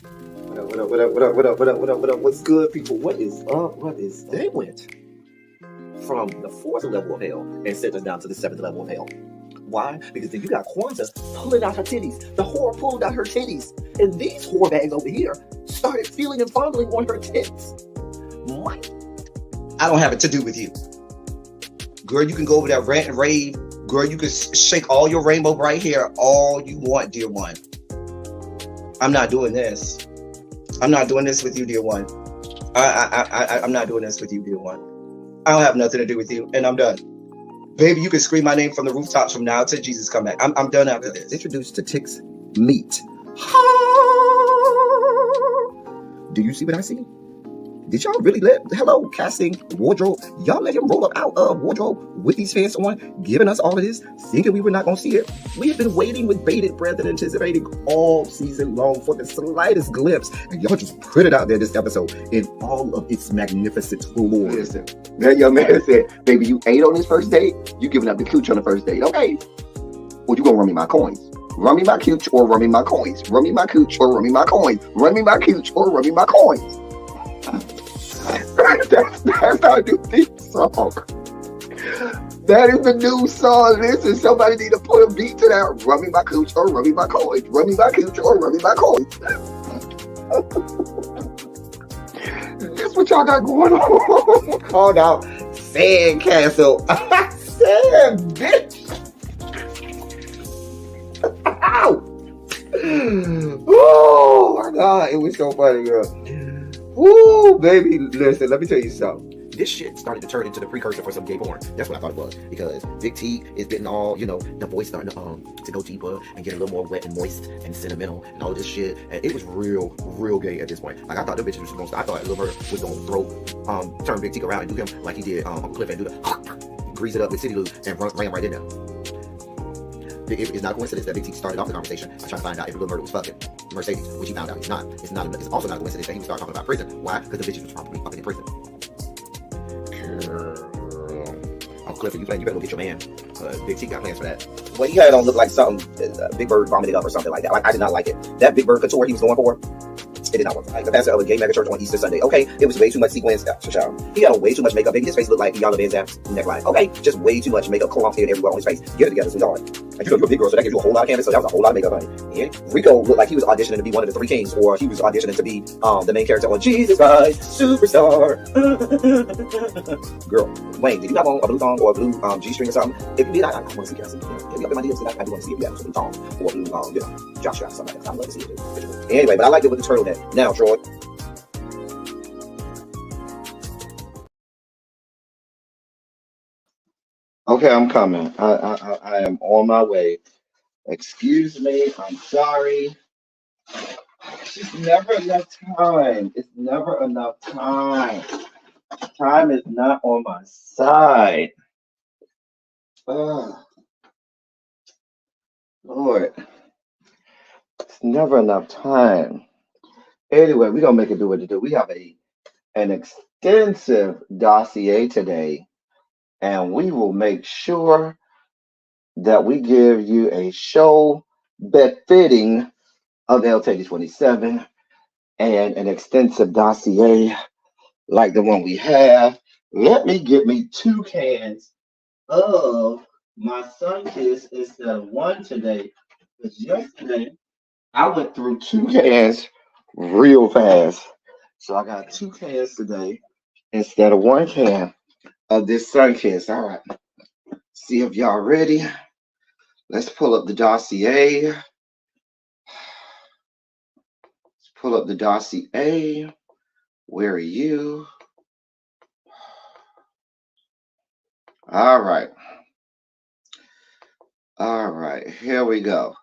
What up, what up, what up, what up, what up, what up, what up, what up? What's good, people? What is up? What is up? They went from the fourth level of hell and sent us down to the seventh level of hell. Why? Because then you got Kwanzaa pulling out her titties. The whore pulled out her titties. And these whore bags over here started feeling and fondling on her tits. What? I don't have it to do with you. Girl, you can go over there, rant and rave. Girl, you can shake all your rainbow bright hair all you want, dear one. I'm not doing this. I'm not doing this with you, dear one. I'm not doing this with you, dear one. I don't have nothing to do with you, and I'm done. Baby, you can scream my name from the rooftops from now till Jesus come back. I'm done after this. Introduced to Tick's meat. Do you see what I see? Did y'all really hello, casting, wardrobe, y'all let him roll up out of wardrobe with these pants on, giving us all of this, thinking we were not going to see it? We have been waiting with bated breath and anticipating all season long for the slightest glimpse, and y'all just put it out there this episode in all of its magnificent glory. Listen, that young man said, baby, you ate on this first date, you giving up the cooch on the first date, okay? Well, you gonna run me my coins. Run me my cooch or run me my coins. Run me my cooch or run me my coins. Run me my cooch or run me my coins. That's our new theme song. That is the new song. Listen, somebody need to put a beat to that. Run me my cooch or run me my coins. Run me my cooch or run me my coins. That's what y'all got going on. Called out Sandcastle. Sand, bitch. Ow. Oh my God, it was so funny, girl. Woo, baby, listen, let me tell you something. This shit started to turn into the precursor for some gay porn. That's what I thought it was. Because Big T is getting all, the voice starting to go deeper and get a little more wet and moist and sentimental and all this shit. And it was real gay at this point. Like, I thought the bitches was going to, I thought Lil Bird was going to turn Big T around and do him like he did Uncle Cliff and do the grease it up with City Lou and ran right in there. It's not a coincidence that Big T started off the conversation by trying to find out if Lil Bird was fucking Mercedes, which he found out he's not. It's also not a coincidence that he would start talking about prison. Why? Because the bitches was probably fucking in prison. Uncle Cliff, you better go get your man. Big T got plans for that. What he had on looked like something Big Bird vomited up or something like that. Like, I did not like it. That Big Bird couture he was going for, it did not work. Like the pastor of a gay mega church on Easter Sunday. Okay, it was way too much sequins. He had on way too much makeup. Baby, his face looked like Yana Van Zam's neckline. Okay, just way too much makeup clumped in everywhere on his face. Get it together, sweetheart. Like, you're a big girl, so that gives you a whole lot of canvas. So that was a whole lot of makeup, honey. And Rico looked like he was auditioning to be one of the three kings, or he was auditioning to be the main character on Jesus Christ Superstar. Girl, Wayne, did you have on a blue thong or a blue G-string or something? If you did, I want to see you. Hit me up in my DMs. I do want to see if you have a blue thong or a blue, jock strap or something like that. I'd love to see it. Anyway, but I like it with the turtleneck. Now, Troy. Okay, I'm coming. I am on my way. Excuse me. I'm sorry. It's just never enough time. It's never enough time. Time is not on my side. Oh, Lord. It's never enough time. Anyway, we're gonna make it do what it do. We have an extensive dossier today, and we will make sure that we give you a show befitting of LT27 and an extensive dossier like the one we have. Let me get me 2 cans of my Sunkiss instead of 1 today. Because yesterday I went through 2 cans real fast. So I got 2 cans today instead of 1 can of this Sunkiss. All right. See if y'all ready. Let's pull up the dossier. Let's pull up the dossier. Where are you? All right. All right. Here we go.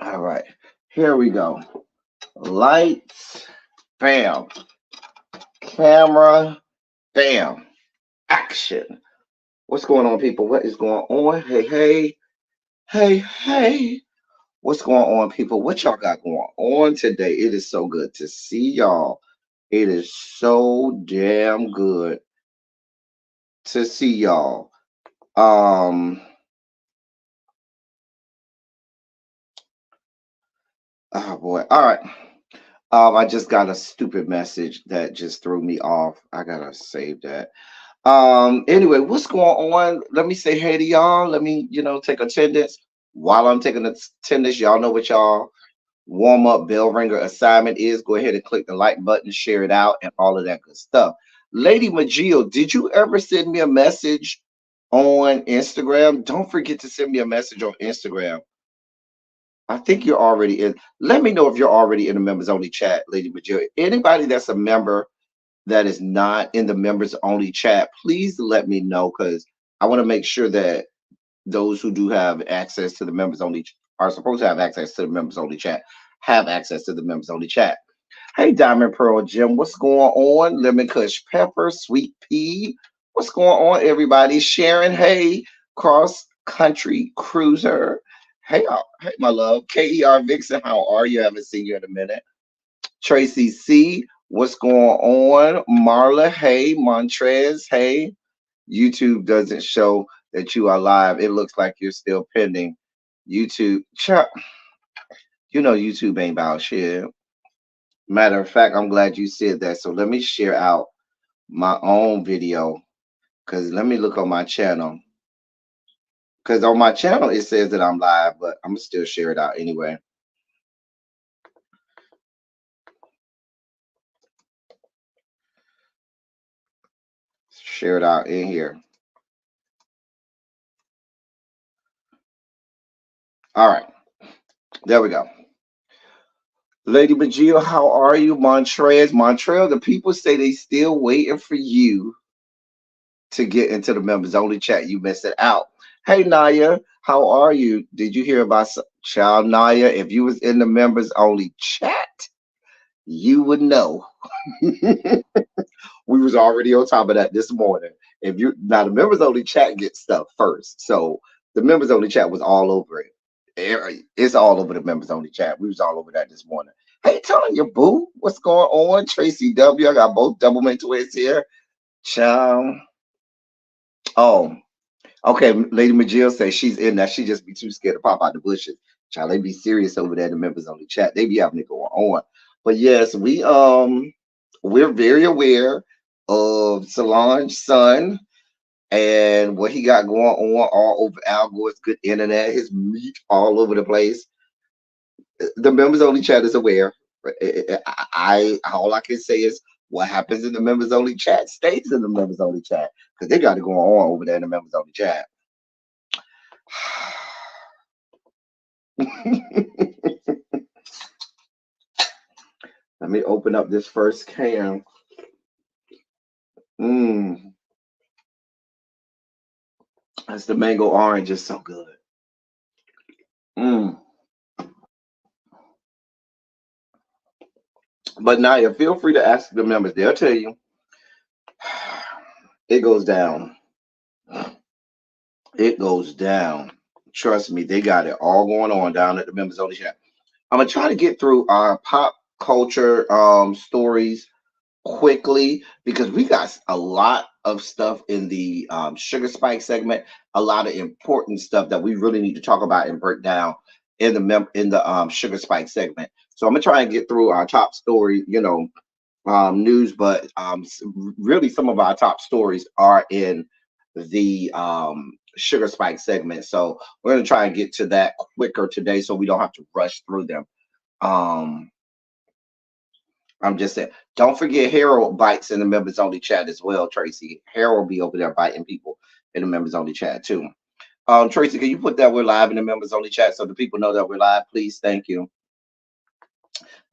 All right. Here we go. Lights. Bam. Camera. Bam. Action. What's going on, people? What is going on? Hey. What's going on, people? What y'all got going on today? It is so good to see y'all. It is so damn good to see y'all. Oh boy. All right. I just got a stupid message that just threw me off. I gotta save that. Anyway, what's going on? Let me say hey to y'all. Let me, take attendance. While I'm taking attendance, y'all know what y'all warm up bell ringer assignment is. Go ahead and click the like button, share it out, and all of that good stuff. Lady Magio, did you ever send me a message on Instagram? Don't forget to send me a message on Instagram. I think you're already in. Let me know if you're already in the members only chat, Lady Magio. Anybody that's a member that is not in the members only chat, please let me know because I want to make sure that those who do have access to the members only are supposed to have access to the members only chat have access to the members only chat. Hey, Diamond Pearl Jim, what's going on? Lemon Kush Pepper, Sweet Pea, what's going on, everybody? Sharon, hey, Cross Country Cruiser. Hey, hey, my love. KER Vixen, how are you? Haven't seen you in a minute. Tracy C, what's going on? Marla, hey. Montrez, hey. YouTube doesn't show that you are live. It looks like you're still pending. YouTube, YouTube ain't about shit. Matter of fact, I'm glad you said that. So let me share out my own video because let me look on my channel. Because on my channel, it says that I'm live, but I'm going to still share it out anyway. Share it out in here. All right. There we go. Lady Magio, how are you? Montrez, the people say they still waiting for you to get into the members only chat. You missed it out. Hey Naya, how are you? Did you hear about child Naya? If you was in the members only chat, you would know. We was already on top of that this morning. If you now the members only chat gets stuff first. So the members only chat was all over it. It's all over the members only chat. We was all over that this morning. Hey Tanya Boo, what's going on? Tracy W. I got both Doublemint twins here. Child. Oh, okay. Lady Majil says she's in that. She just be too scared to pop out the bushes. Child, they be serious over there. The members only chat. They be having it going on. But yes, we're very aware of Solange's son and what he got going on all over Al Gore's good internet, his meat all over the place. The members only chat is aware. I all I can say is what happens in the members only chat stays in the members only chat because they got it going on over there in the members only chat. Let me open up this first can. That's the mango orange is so good. But Naya, feel free to ask the members. They'll tell you. It goes down. It goes down. Trust me, they got it all going on down at the members only chat. I'm gonna try to get through our pop culture stories quickly because we got a lot of stuff in the sugar spike segment, a lot of important stuff that we really need to talk about and break down in the sugar spike segment. So I'm gonna try and get through our top story, news, but really some of our top stories are in the sugar spike segment. So we're gonna try and get to that quicker today so we don't have to rush through them. I'm just saying, don't forget Harold bites in the members only chat as well, Tracy. Harold will be over there biting people in the members only chat too. Tracy, can you put that we're live in the members only chat so the people know that we're live, please? Thank you.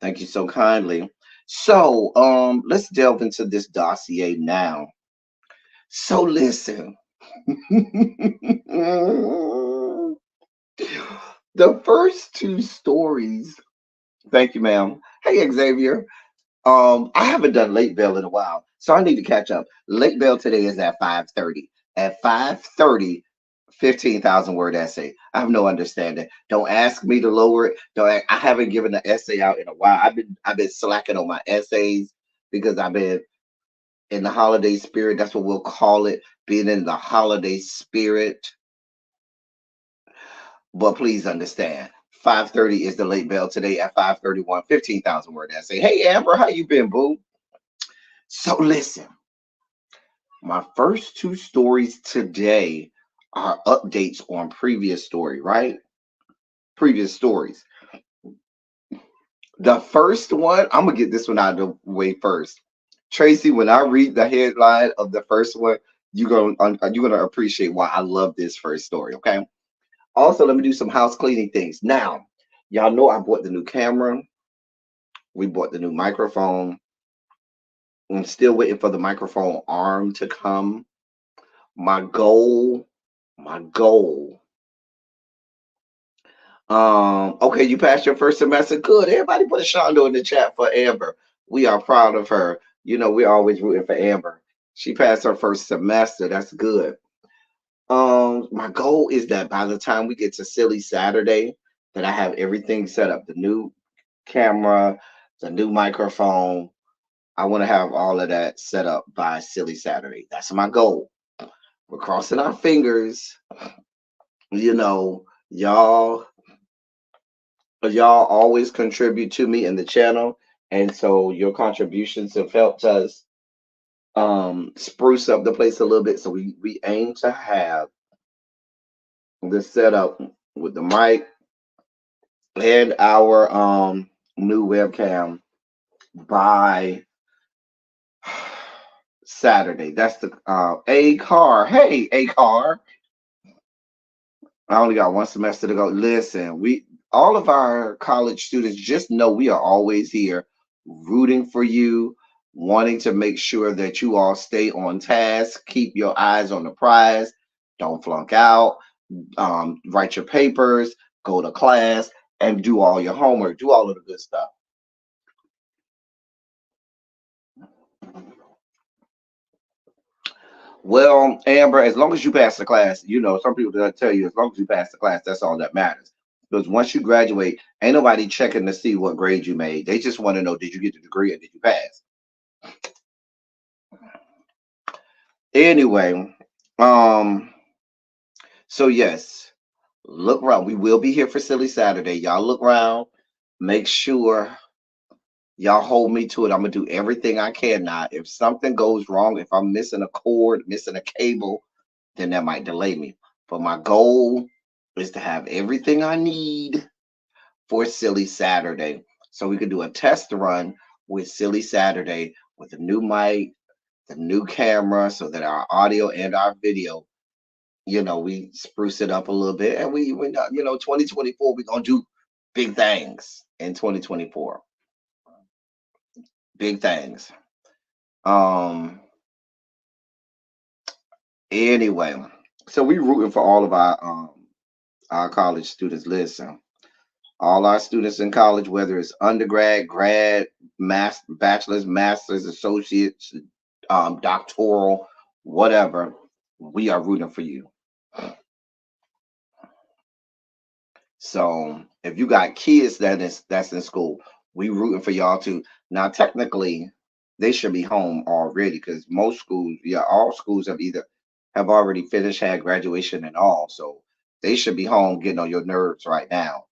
Thank you so kindly. So let's delve into this dossier now. So listen. The first two stories. Thank you, ma'am. Hey, Xavier. I haven't done late bail in a while, so I need to catch up. Late bail today is at 5:30. At 5:30, 15,000 word essay. I have no understanding. Don't ask me to lower it. I haven't given an essay out in a while. I've been slacking on my essays because I've been in the holiday spirit. That's what we'll call it, being in the holiday spirit. But please understand, 5:30 is the late bell today at 5:31. 15,000 word essay. Hey Amber, how you been, boo? So listen, my first two stories today are updates on previous story, right? Previous stories. The first one, I'm gonna get this one out of the way first. Tracy, when I read the headline of the first one, you're gonna appreciate why I love this first story. Okay. Also, let me do some house cleaning things. Now, y'all know I bought the new camera. We bought the new microphone. I'm still waiting for the microphone arm to come. My goal, my goal. Okay, you passed your first semester. Good. Everybody put a Shondo in the chat for Amber. We are proud of her. You know, we're always rooting for Amber. She passed her first semester. That's good. My goal is that by the time we get to Silly Saturday, that I have everything set up. The new camera, the new microphone. I want to have all of that set up by Silly Saturday. That's my goal. We're crossing our fingers. You know, y'all always contribute to me in the channel, and so your contributions have helped us spruce up the place a little bit. So we aim to have this setup with the mic and our new webcam by Saturday. That's the A car. Hey, A car. I only got one semester to go. Listen, we all of our college students just know we are always here rooting for you, wanting to make sure that you all stay on task, keep your eyes on the prize, don't flunk out, write your papers, go to class, and do all your homework, do all of the good stuff. Well, Amber, as long as you pass the class, you know, some people will tell you as long as you pass the class, that's all that matters. Because once you graduate, ain't nobody checking to see what grade you made. They just want to know, did you get the degree or did you pass? Anyway, um, so yes, look around. We will be here for Silly Saturday. Y'all look around. Make sure y'all hold me to it. I'm gonna do everything I can now. If something goes wrong, if I'm missing a cord, missing a cable, then that might delay me. But my goal is to have everything I need for Silly Saturday. So we could do a test run with Silly Saturday with a new mic, the new camera, so that our audio and our video, you know, we spruce it up a little bit. And we not, you know, 2024, we're gonna do big things in 2024. Big things. Um anyway, so we rooting for all of our college students. Listen, all our students in college, whether it's undergrad, grad, bachelor's, master's, associates, doctoral, whatever, we are rooting for you. So if you got kids that's in school, we rooting for y'all too. Now, technically, they should be home already because most schools, yeah, all schools have already finished, had graduation and all. So they should be home getting on your nerves right now.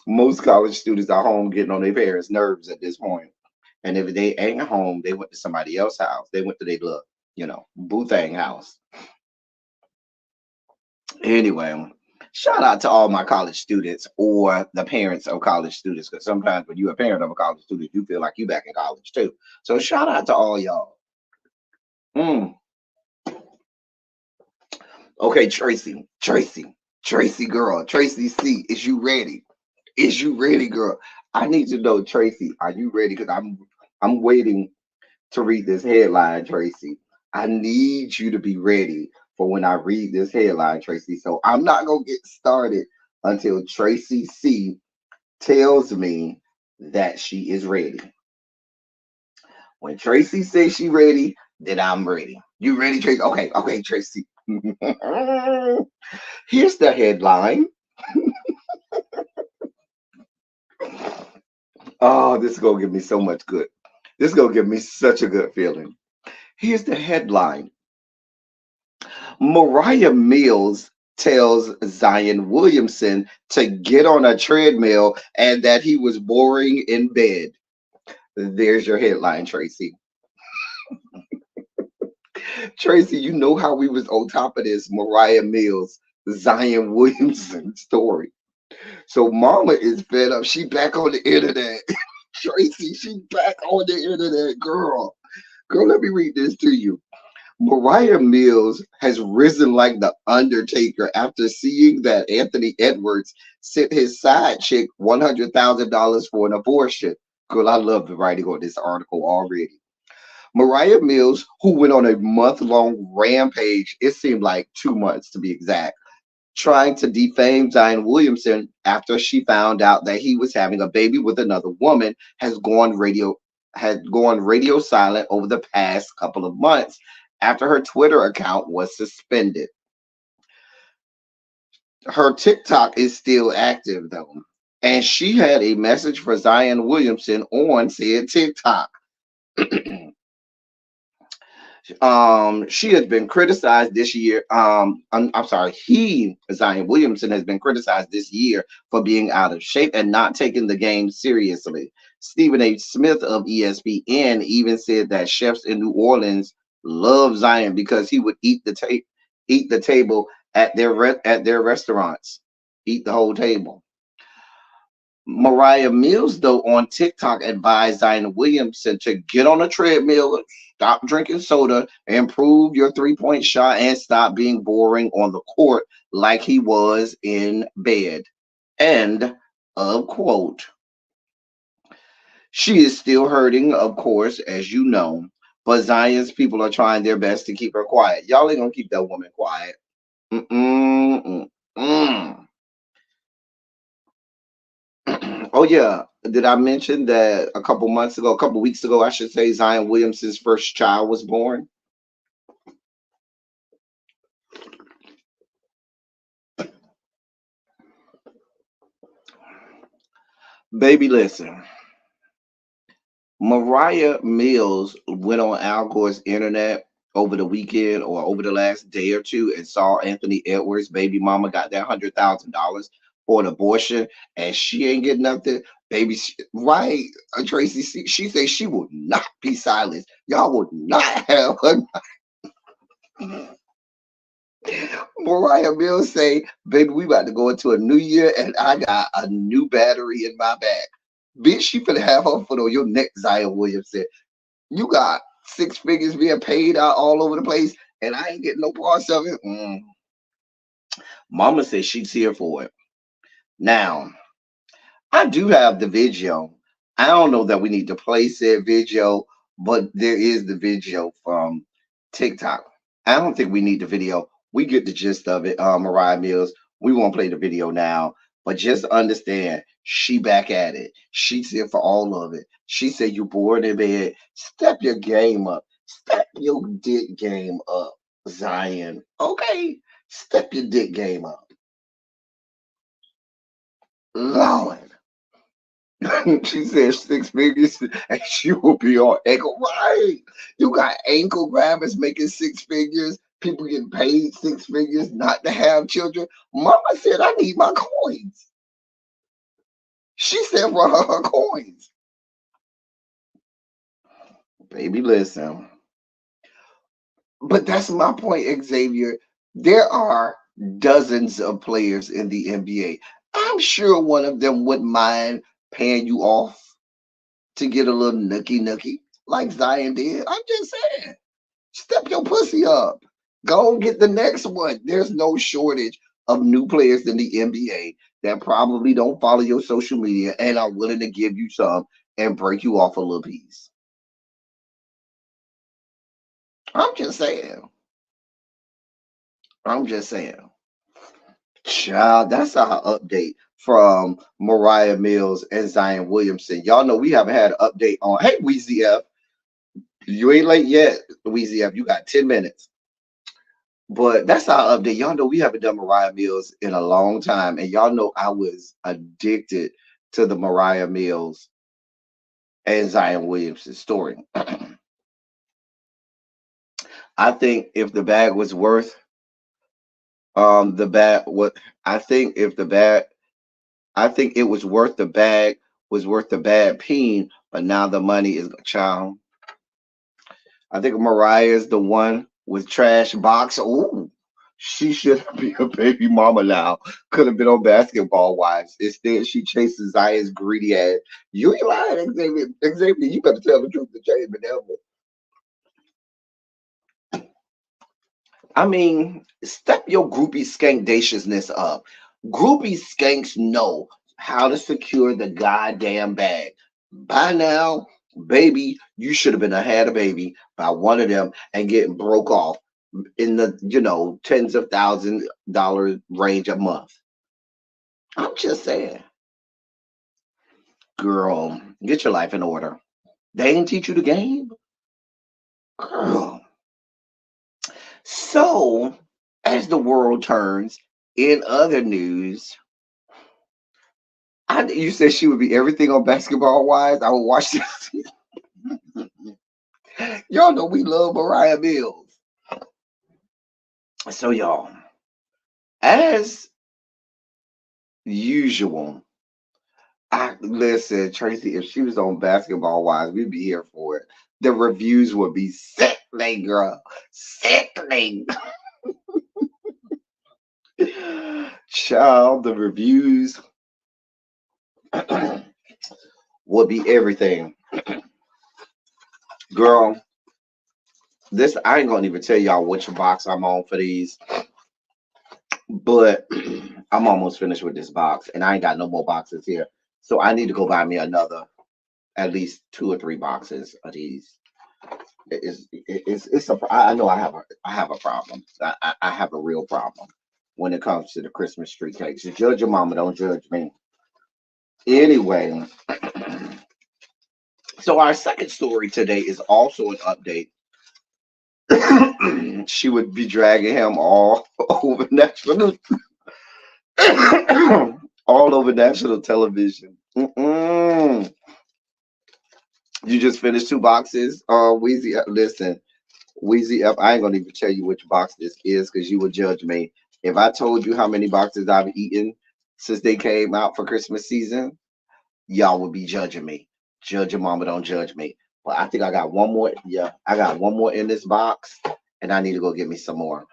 Most college students are home getting on their parents' nerves at this point. And if they ain't home, they went to somebody else's house. They went to their little, you know, boo thing house. Anyway, shout out to all my college students or the parents of college students, because sometimes when you're a parent of a college student, you feel like you back in college too. So shout out to all y'all. Mm. Okay, Tracy girl, Tracy C, is you ready? Is you ready, girl? I need to know, Tracy, are you ready? Because I'm waiting to read this headline, Tracy. I need you to be ready for when I read this headline, Tracy. So I'm not gonna get started until Tracy C tells me that she is ready. When Tracy says she ready, then I'm ready. You ready, Tracy? Okay, okay, Tracy. Here's the headline. Oh, this is gonna give me so much good. This is gonna give me such a good feeling. Here's the headline. Mariah Mills tells Zion Williamson to get on a treadmill and that he was boring in bed. There's your headline, Tracy. Tracy, you know how we was on top of this Mariah Mills, Zion Williamson story. So Mama is fed up. She back on the internet. Tracy, she back on the internet, girl. Girl, let me read this to you. Mariah Mills has risen like the Undertaker after seeing that Anthony Edwards sent his side chick $100,000 for an abortion. Girl, I love the writing on this article already. Mariah Mills, who went on a month-long rampage, it seemed like 2 months to be exact, trying to defame Zion Williamson after she found out that he was having a baby with another woman, has gone radio silent over the past couple of months after her Twitter account was suspended. Her TikTok is still active though, and she had a message for Zion Williamson on said TikTok. She has been criticized this year. I'm sorry, Zion Williamson has been criticized this year for being out of shape and not taking the game seriously. Stephen A. Smith of ESPN even said that chefs in New Orleans love Zion because he would eat the table at their restaurants, eat the whole table. Mariah Mills, though, on TikTok advised Zion Williamson to get on a treadmill, stop drinking soda, improve your 3-point shot, and stop being boring on the court like he was in bed. End of quote. She is still hurting, of course, as you know, but Zion's people are trying their best to keep her quiet. Y'all ain't gonna keep that woman quiet. Mm-mm, mm-mm. Oh yeah, did I mention that a couple weeks ago, I should say, Zion Williamson's first child was born? Baby, listen. Mariah Mills went on Al Gore's internet over the weekend or over the last day or two and saw Anthony Edwards' baby mama got that $100,000 for an abortion, and she ain't getting nothing. Baby, right? Tracy, she says she will not be silenced. Y'all will not have her. Mariah Mills say, "Baby, we about to go into a new year, and I got a new battery in my bag." Bitch, she finna have her foot on your neck, Zion Williamson. You got six figures being paid out all over the place, and I ain't getting no parts of it. Mama says she's here for it. Now, I do have the video. I don't know that we need to play said video, but there is the video from TikTok. I don't think we need the video. We get the gist of it, Mariah Mills. We won't play the video now, but just understand she back at it. She's here for all of it. She said you bored in bed. Step your game up. Step your dick game up, Zion. Okay? Step your dick game up. Lord. She says 6 figures and she will be on ankle. Right. You got ankle grabbers making 6 figures, people getting paid 6 figures not to have children. Mama said, I need my coins. She said, for her coins. Baby, listen. But that's my point, Xavier. There are dozens of players in the NBA. I'm sure one of them wouldn't mind paying you off to get a little nookie like Zion did. I'm just saying, step your pussy up. Go and get the next one. There's no shortage of new players in the NBA that probably don't follow your social media and are willing to give you some and break you off a little piece. I'm just saying. I'm just saying. Child, that's our update from Mariah Mills and Zion Williamson. Y'all know we haven't had an update on. Hey, Weezy F, you ain't late yet, Weezy F. You got 10 minutes. But that's our update. Y'all know we haven't done Mariah Mills in a long time. And y'all know I was addicted to the Mariah Mills and Zion Williamson story. I think if the bag was worth The bag, what I think if the bag, I think it was worth the bag, was worth the bad peen, but now the money is child. I think Mariah is the one with trash box. Ooh, she should be a baby mama now. Could have been on Basketball Wives. Instead, she chases Zaya's greedy ass. You ain't lying, Xavier. Xavier, you better tell the truth to Jamie Neville. I mean, step your groupie skankdaciousness up. Groupie skanks know how to secure the goddamn bag. By now, baby, you should have been had a baby by one of them and getting broke off in the tens of $1,000 range a month. I'm just saying, girl, get your life in order. They didn't teach you the game, girl. So, as the world turns, in other news, you said she would be everything on Basketball Wives. I would watch this. Y'all know we love Mariah Mills. So, y'all, as usual, I listen, Tracy, if she was on Basketball Wives, we'd be here for it. The reviews would be sickening, girl. Sickening. Child, the reviews would be everything. Girl, this I ain't gonna even tell y'all which box I'm on for these, but I'm almost finished with this box and I ain't got no more boxes here. So I need to go buy me another at least 2 or 3 boxes of these. It's a I know I have a problem. I have a real problem when it comes to the Christmas tree cakes. You judge your mama, don't judge me. Anyway, so our second story today is also an update. She would be dragging him all over national, all over national television. You just finished 2 boxes. Wheezy, listen, Wheezy F. I ain't gonna even tell you which box this is because you would judge me. If I told you how many boxes I've eaten since they came out for Christmas season, y'all would be judging me. Judge your mama, don't judge me. But I think I got one more. Yeah, I got one more in this box, and I need to go get me some more.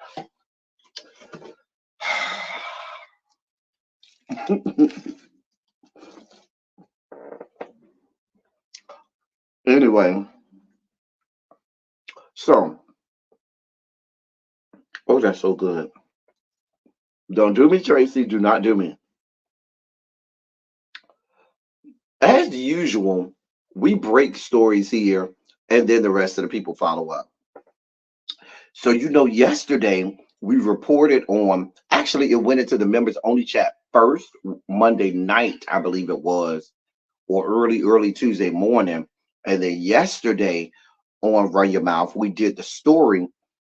Anyway, so oh, that's so good. Don't do me, Tracy. Do not do me. As usual, we break stories here, and then the rest of the people follow up. So, yesterday we reported on, actually, it went into the members only chat first, Monday night, I believe it was, or early Tuesday morning. And then yesterday on Run Your Mouth, we did the story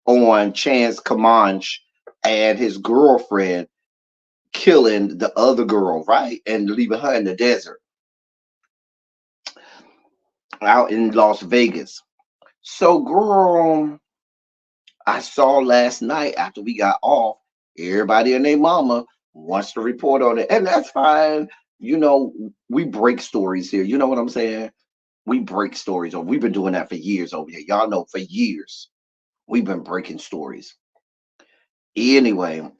on Chance Comanche and his girlfriend killing the other girl, right? And leaving her in the desert out in Las Vegas. So, girl, I saw last night after we got off, everybody and their mama wants to report on it. And that's fine. We break stories here. You know what I'm saying? We break stories. Or we've been doing that for years over here. Y'all know for years we've been breaking stories. Anyway,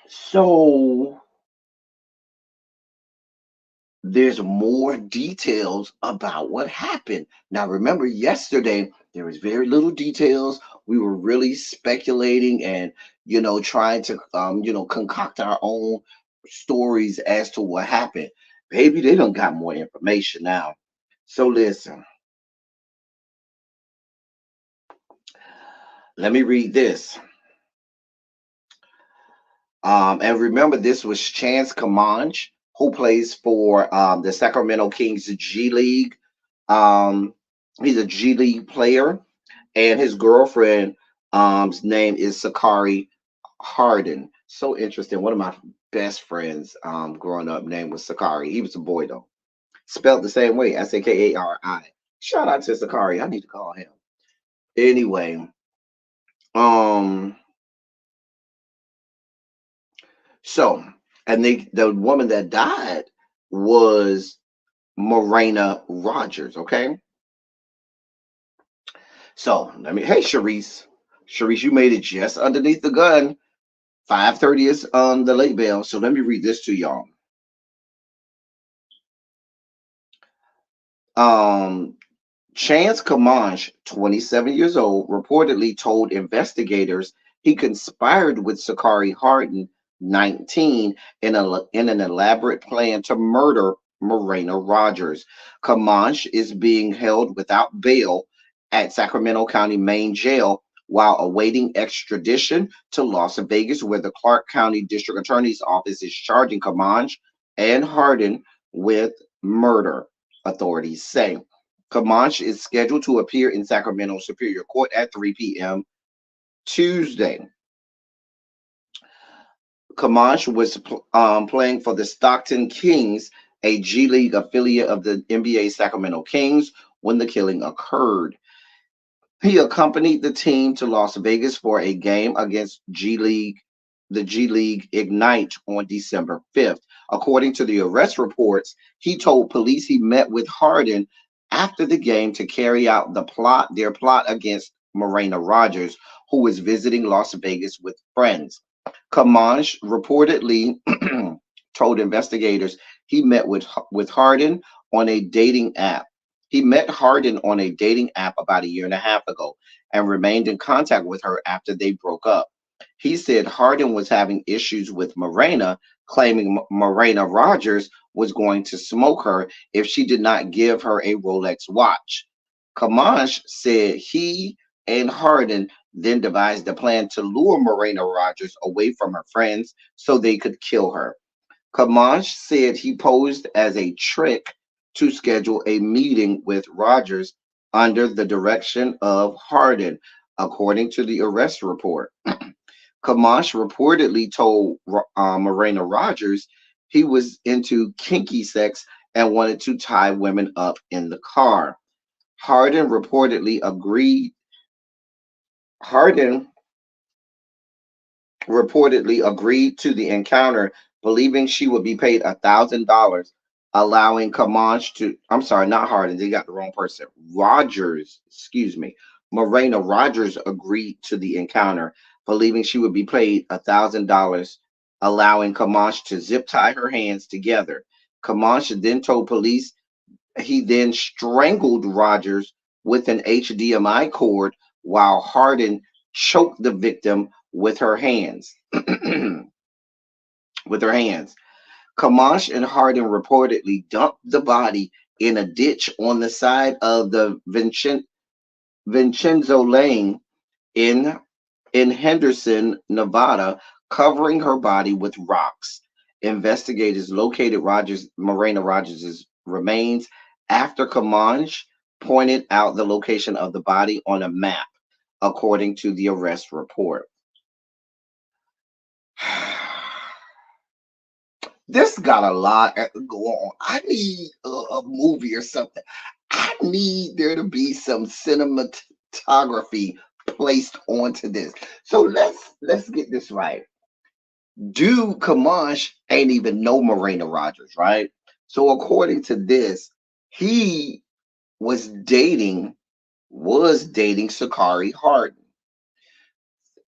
so there's more details about what happened. Now, remember, yesterday there was very little details. We were really speculating and trying to concoct our own stories as to what happened. Baby, they don't got more information now. So listen, let me read this. And remember, this was Chance Comanche, who plays for the Sacramento Kings G League. He's a G League player, and his girlfriend name is Sakari Harden. So interesting. One of my best friends growing up name was Sakari. He was a boy though. Spelled the same way, Sakari. Shout out to Sakari. I need to call him. Anyway, um So, and the woman that died was Morena Rogers. Okay. So let me. Hey, Sharice. Sharice, you made it just underneath the gun. 5:30 is the late bell. So let me read this to y'all. Um, Chance Kamanch, 27 years old, reportedly told investigators he conspired with Sakari Harden, 19, in an elaborate plan to murder Morena Rogers. Kamanch is being held without bail at Sacramento County Main Jail while awaiting extradition to Las Vegas, where the Clark County District Attorney's Office is charging Kamanch and Harden with murder, authorities say. Kamanch is scheduled to appear in Sacramento Superior Court at 3 p.m. Tuesday. Kamanch was playing for the Stockton Kings, a G League affiliate of the NBA Sacramento Kings, when the killing occurred. He accompanied the team to Las Vegas for a game against the G League Ignite on December 5th. According to the arrest reports, he told police he met with Harden after the game to carry out their plot against Morena Rogers, who was visiting Las Vegas with friends. Kamanch reportedly told investigators he met with Harden on a dating app. He met Harden on a dating app about a year and a half ago and remained in contact with her after they broke up. He said Harden was having issues with Morena, claiming Morena Rogers was going to smoke her if she did not give her a Rolex watch. Kamanch said he and Harden then devised a plan to lure Morena Rogers away from her friends so they could kill her. Kamanch said he posed as a trick to schedule a meeting with Rogers under the direction of Harden, according to the arrest report. Kamanch reportedly told Morena Rogers he was into kinky sex and wanted to tie women up in the car. Harden reportedly agreed. Harden reportedly agreed to the encounter, believing she would be paid $1,000, allowing Kamanch to. I'm sorry, not Harden. They got the wrong person. Rogers, excuse me. Morena Rogers agreed to the encounter, believing she would be paid $1,000, allowing Kamanch to zip tie her hands together. Kamanch then told police he then strangled Rogers with an HDMI cord while Harden choked the victim with her hands. with her hands. Kamanch and Harden reportedly dumped the body in a ditch on the side of the Vincenzo Lane in Henderson, Nevada, covering her body with rocks. Investigators located Morena Rogers' remains after Kamanch pointed out the location of the body on a map, according to the arrest report. This got a lot going on. I need a movie or something. I need there to be some cinematography placed onto this. So let's get this right. Dude Kamanch ain't even know Morena Rogers, right? So according to this, he was dating Sakari Harden,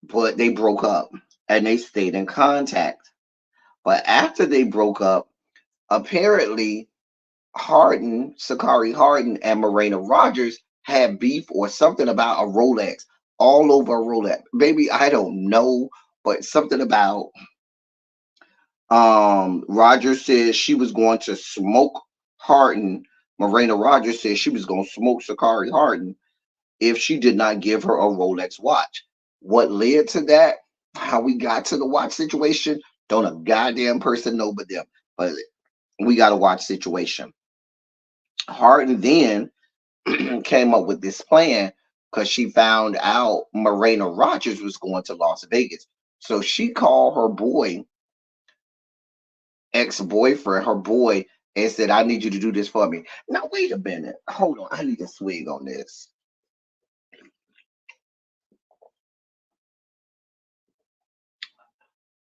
but they broke up and they stayed in contact. But after they broke up, apparently Sakari Harden, and Morena Rogers had beef or something about a Rolex, all over a Rolex. Maybe I don't know, but something about Rogers said she was going to smoke Harden. Morena Rogers said she was going to smoke Sakari Harden if she did not give her a Rolex watch. What led to that? How we got to the watch situation? Don't a goddamn person know but them. But we got a watch situation. Harden then came up with this plan because she found out Morena Rogers was going to Las Vegas. So she called her boy, ex-boyfriend, her boy, and said, I need you to do this for me. Now, wait a minute. Hold on. I need to swig on this.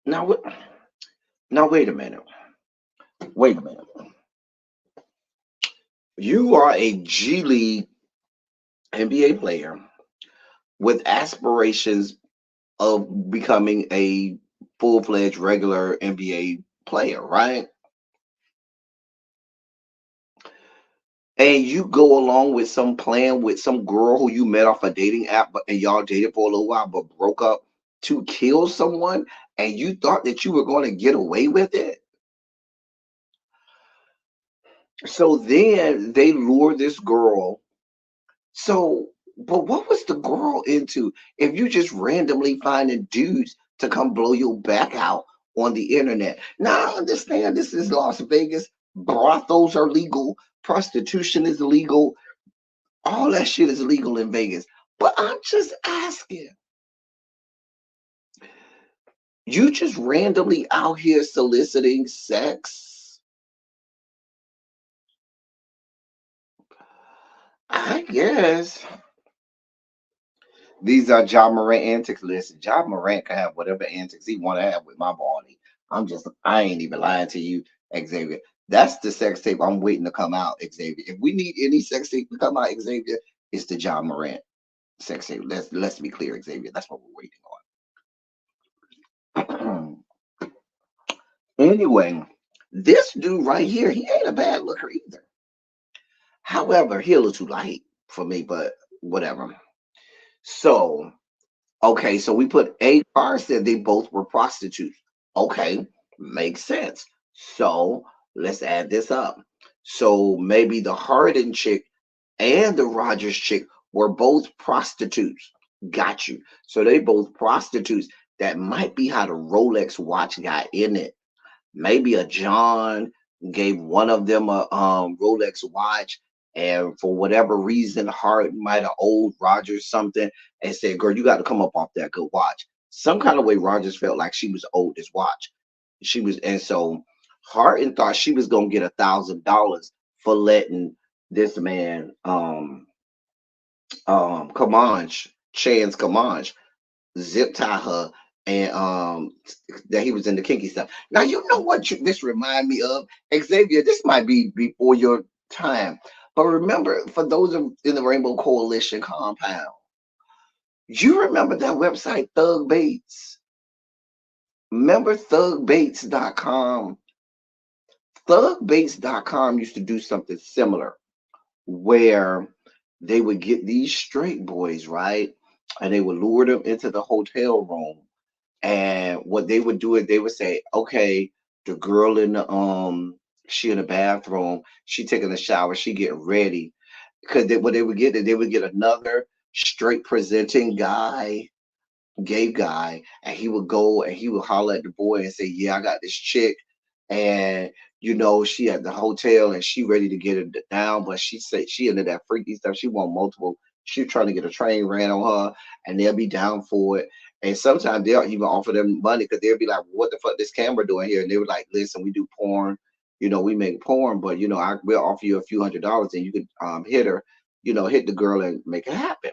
Now, Now, wait a minute. Wait a minute. You are a G League NBA player with aspirations of becoming a full-fledged regular NBA player, right? And you go along with some plan with some girl who you met off a dating app, and y'all dated for a little while, but broke up to kill someone, and you thought that you were going to get away with it. So then they lure this girl. So, but what was the girl into if you just randomly finding dudes to come blow your back out on the internet? Now, I understand this is Las Vegas. Brothels are legal. Prostitution is legal. All that shit is legal in Vegas. But I'm just asking, you just randomly out here soliciting sex? I guess. These are John Morant antics. Listen, John Morant can have whatever antics he want to have with my body. I ain't even lying to you, Xavier. That's the sex tape I'm waiting to come out, Xavier. If we need any sex tape to come out, Xavier, it's the John Morant sex tape. Let's be clear, Xavier. That's what we're waiting on. Anyway, this dude right here, he ain't a bad looker either. However, he a little too light for me, but whatever. So, okay, so we put A car said they both were prostitutes. Okay, makes sense. So let's add this up. So maybe the Harden chick and the Rogers chick were both prostitutes. Got you. So they both prostitutes. That might be how the Rolex watch got in it. Maybe a John gave one of them a Rolex watch, and for whatever reason, Hart might have owed Rogers something and said, "Girl, you got to come up off that good watch." Some kind of way, Rogers felt like she was owed this watch. She was, and so Harton thought she was gonna get $1,000 for letting this man, Comanche, Chance Comanche, zip tie her, and that he was into kinky stuff. Now you know what this remind me of, Xavier. This might be before your time, but remember, for those in the Rainbow Coalition compound, you remember that website Thug Baits? Remember thugbaits.com? Thugbaits.com used to do something similar where they would get these straight boys, right? And they would lure them into the hotel room. And what they would do is they would say, okay, the girl in the she in the bathroom, she taking a shower, she getting ready. Because what they would get is they would get another straight presenting guy, gay guy, and he would go and he would holler at the boy and say, "Yeah, I got this chick, and she at the hotel and she ready to get it down, but she said she into that freaky stuff. She want multiple. She trying to get a train ran on her, and they'll be down for it. And sometimes they'll even offer them money because they'll be like, "What the fuck this camera doing here?" And they were like, "Listen, we do porn. We make porn, but we'll offer you a few $100s and you can hit her, hit the girl and make it happen."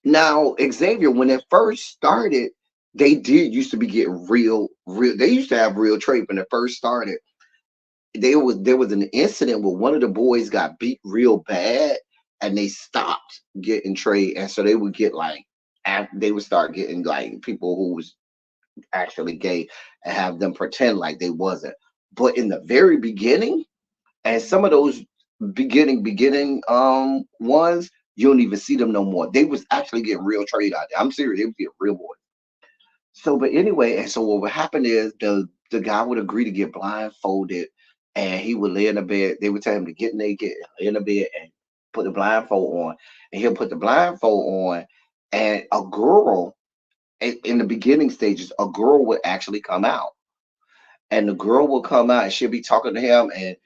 Now, Xavier, when it first started, they did used to be getting real. They used to have real trade when it first started. There was an incident where one of the boys got beat real bad, and they stopped getting trade, and so they would get like, they would start getting like people who was actually gay and have them pretend like they wasn't. But in the very beginning, and some of those beginning ones, you don't even see them no more. They was actually getting real trade out there. I'm serious, they was getting real boys. So, but anyway, and so what would happen is the guy would agree to get blindfolded, and he would lay in the bed. They would tell him to get naked, lay in the bed, and put the blindfold on, and he'll put the blindfold on, and a girl in the beginning stages, a girl would actually come out, and the girl will come out, and she'll be talking to him, and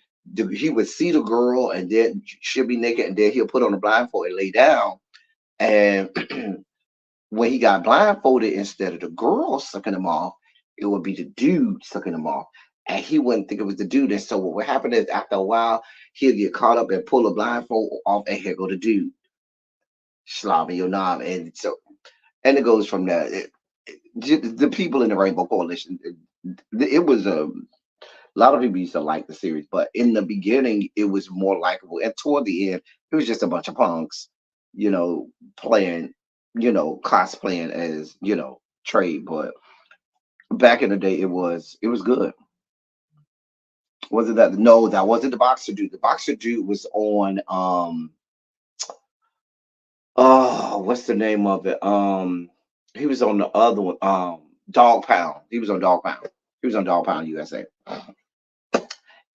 he would see the girl, and then she'll be naked, and then he'll put on the blindfold and lay down, and when he got blindfolded, instead of the girl sucking him off, it would be the dude sucking him off. And he wouldn't think it was the dude. And so what would happen is after a while, he'll get caught up and pull the blindfold off, and here go the dude. Slobbing your knob. And it goes from there. The people in the Rainbow Coalition, It was a lot of people used to like the series, but in the beginning, it was more likable, and toward the end, it was just a bunch of punks, you know, playing, cosplaying as trade. But back in the day, it was good. Was it that? No, that wasn't the boxer dude. The boxer dude was on oh, what's the name of it? He was on the other one. Dog Pound. He was on Dog Pound. He was on Dog Pound USA.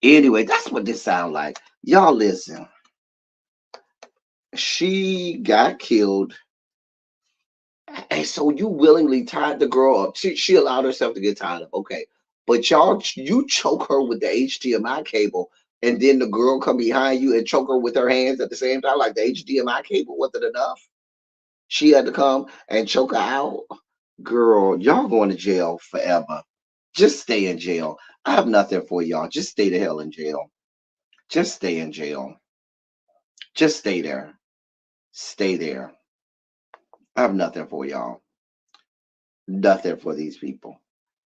Anyway, that's what this sound like. Y'all listen. She got killed, and so you willingly tied the girl up. She allowed herself to get tied up. Okay, but you choke her with the HDMI cable, and then the girl come behind you and choke her with her hands at the same time, like the HDMI cable wasn't enough. She had to come and choke her out. Girl, y'all going to jail forever. Just stay in jail. I have nothing for y'all. Just stay the hell in jail. Just stay in jail. Just stay there. Stay there. I have nothing for y'all. Nothing for these people.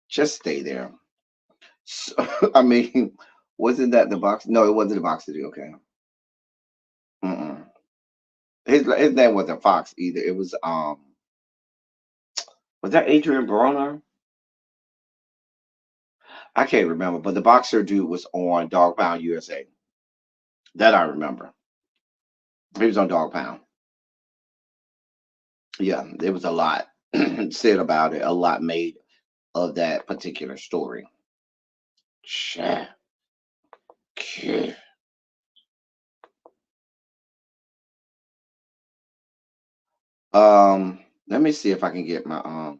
Just stay there. So, I mean, wasn't that the box? No, it wasn't the box to do. Okay. Mm-mm. His name wasn't Fox either. It was that Adrian Broner? I can't remember, but the boxer dude was on Dog Pound USA. That I remember. He was on Dog Pound. Yeah, there was a lot said about it, a lot made of that particular story. Shit. Let me see if I can get my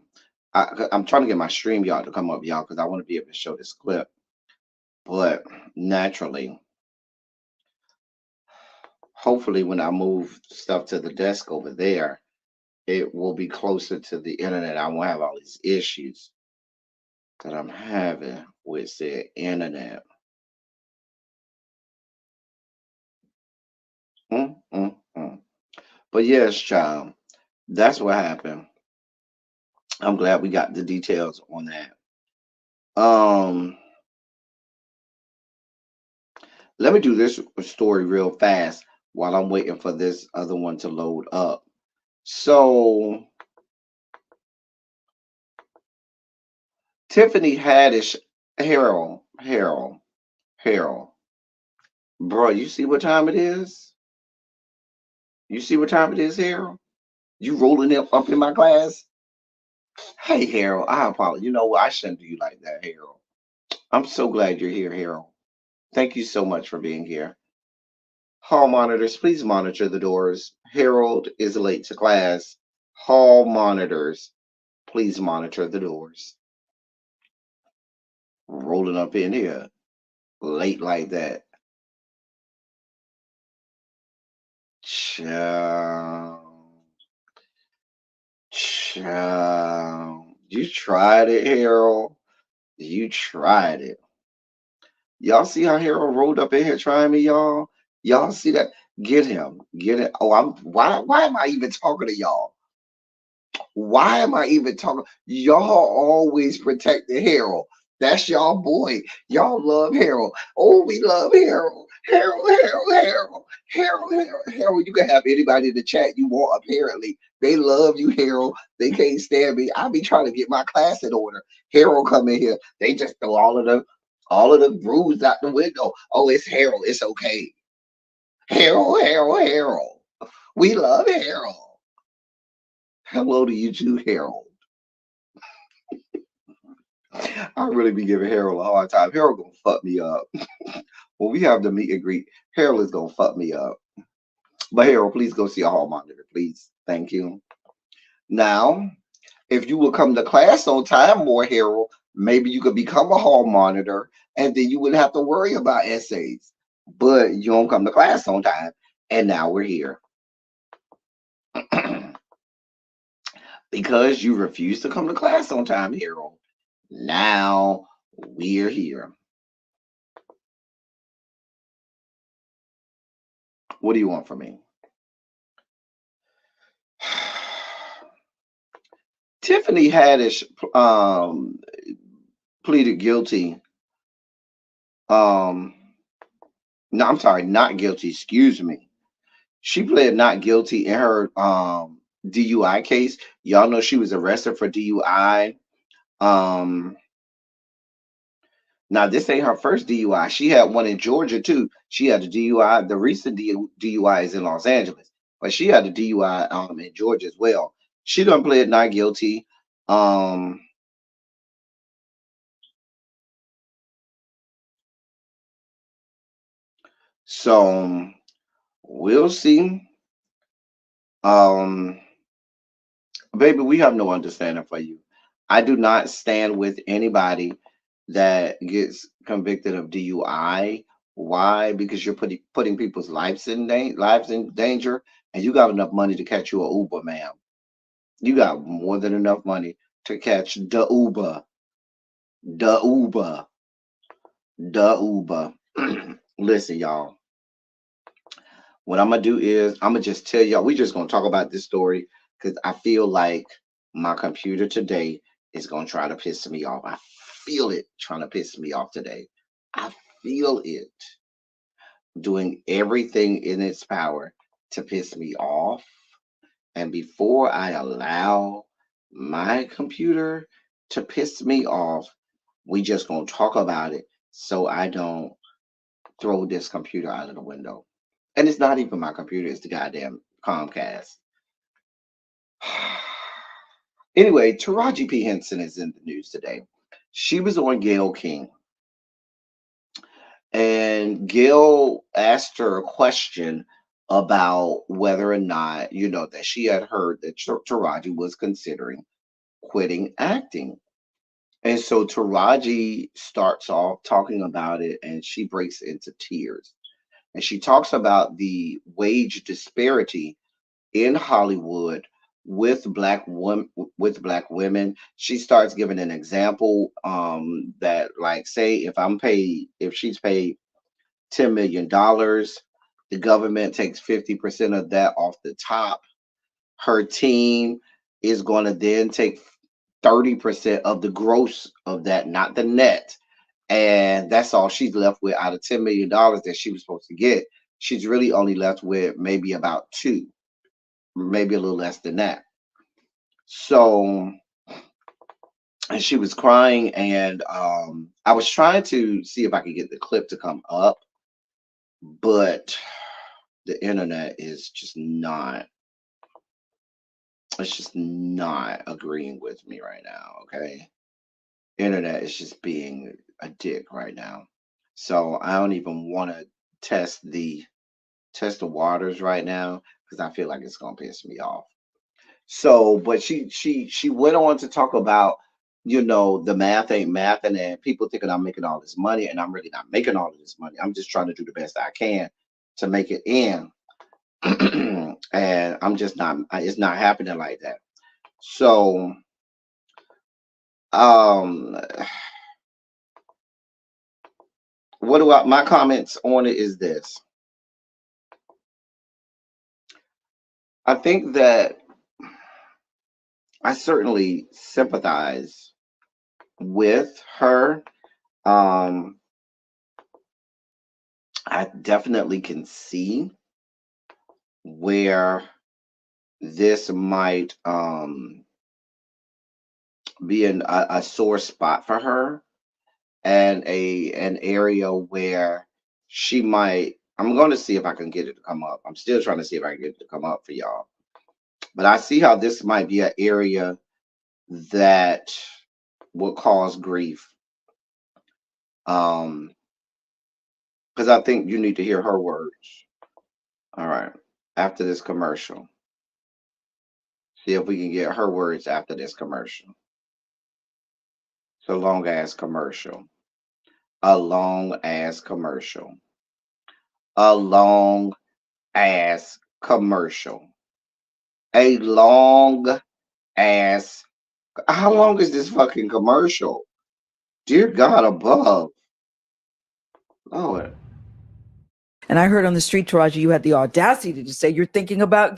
I'm trying to get my stream y'all to come up, y'all, because I want to be able to show this clip. But naturally, hopefully, when I move stuff to the desk over there, it will be closer to the internet. I won't have all these issues that I'm having with the internet. Mm, mm, mm. But yes, child, that's what happened. I'm glad we got the details on that. Um, Let me do this story real fast while I'm waiting for this other one to load up. So, Tiffany Haddish, Harold, bro, you see what time it is? You see what time it is, Harold? You rolling up in my class? Hey, Harold, I apologize. You know what? I shouldn't do you like that, Harold. I'm so glad you're here, Harold. Thank you so much for being here. Hall monitors, please monitor the doors. Harold is late to class. Hall monitors, please monitor the doors. Rolling up in here late like that. Child. Child. You tried it, Harold. You tried it. Y'all see how Harold rolled up in here trying me, y'all? Y'all see that? Get him. Get it. Oh, why am I even talking to y'all? Why am I even talking? Y'all always protect the Harold. That's y'all boy. Y'all love Harold. Oh, we love Harold. Harold. You can have anybody in the chat you want, apparently. They love you, Harold. They can't stand me. I be trying to get my class in order. Harold come in here. They just throw all of the rules out the window. Oh, it's Harold. It's okay. Harold. We love Harold. Hello to you too, Harold. I really be giving Harold a hard time. Harold gonna fuck me up. When we have the meet and greet, Harold is gonna fuck me up. But Harold, please go see a hall monitor, please. Thank you. Now, if you will come to class on time more, Harold, maybe you could become a hall monitor and then you wouldn't have to worry about essays. But you don't come to class on time, and now we're here. Because you refuse to come to class on time, Harold. Now we're here. What do you want from me? Tiffany Haddish pleaded guilty. No, I'm sorry, not guilty. Excuse me. She pled not guilty in her DUI case. Y'all know she was arrested for DUI. Um, Now this ain't her first DUI. She had one in Georgia too. She had a DUI. The recent DUI is in Los Angeles, but she had a DUI in Georgia as well. She done pled not guilty. Um, so we'll see. Um, Baby, we have no understanding for you. I do not stand with anybody that gets convicted of DUI. Why? Because you're putting people's lives in danger, and you got enough money to catch you a Uber, ma'am. You got more than enough money to catch the Uber, the Uber. Listen, y'all. What I'm gonna do is I'm gonna just tell y'all. We just gonna talk about this story because I feel like my computer today is gonna try to piss me off. I feel it trying to piss me off today. I feel it doing everything in its power to piss me off. And before I allow my computer to piss me off, we just gonna talk about it so I don't throw this computer out of the window. And it's not even my computer, it's the goddamn Comcast. Anyway, Taraji P. Henson is in the news today. She was on Gayle King, and Gayle asked her a question about whether or not, that she had heard that Taraji was considering quitting acting. And so Taraji starts off talking about it and she breaks into tears. And she talks about the wage disparity in Hollywood with black women. She starts giving an example that, like, say if she's paid $10 million, the government takes 50% of that off the top. Her team is going to then take 30% of the gross of that, not the net. And that's all she's left with out of $10 million that she was supposed to get. She's really only left with maybe about two, maybe a little less than that. So, and she was crying, and I was trying to see if I could get the clip to come up, but the internet is just not agreeing with me right now. Okay, internet is just being a dick right now. So I don't even want to test the waters right now because I feel like it's gonna piss me off. So, but she went on to talk about, the math ain't math, and then people thinking I'm making all this money, and I'm really not making all of this money. I'm just trying to do the best I can to make it in, and I'm just not. It's not happening like that. So, um, my comments on it is this. I think that I certainly sympathize with her. Um, I definitely can see where this might be a sore spot for her, and an area where she might. I'm going to see if I can get it to come up. I'm still trying to see if I can get it to come up for y'all. But I see how this might be an area that will cause grief. Because I think you need to hear her words. All right. After this commercial. See if we can get her words after this commercial. It's a long ass commercial. A long ass commercial. A long ass commercial. A long ass. How long is this fucking commercial? Dear God above. Lord. And I heard on the street, Taraji, you had the audacity to say you're thinking about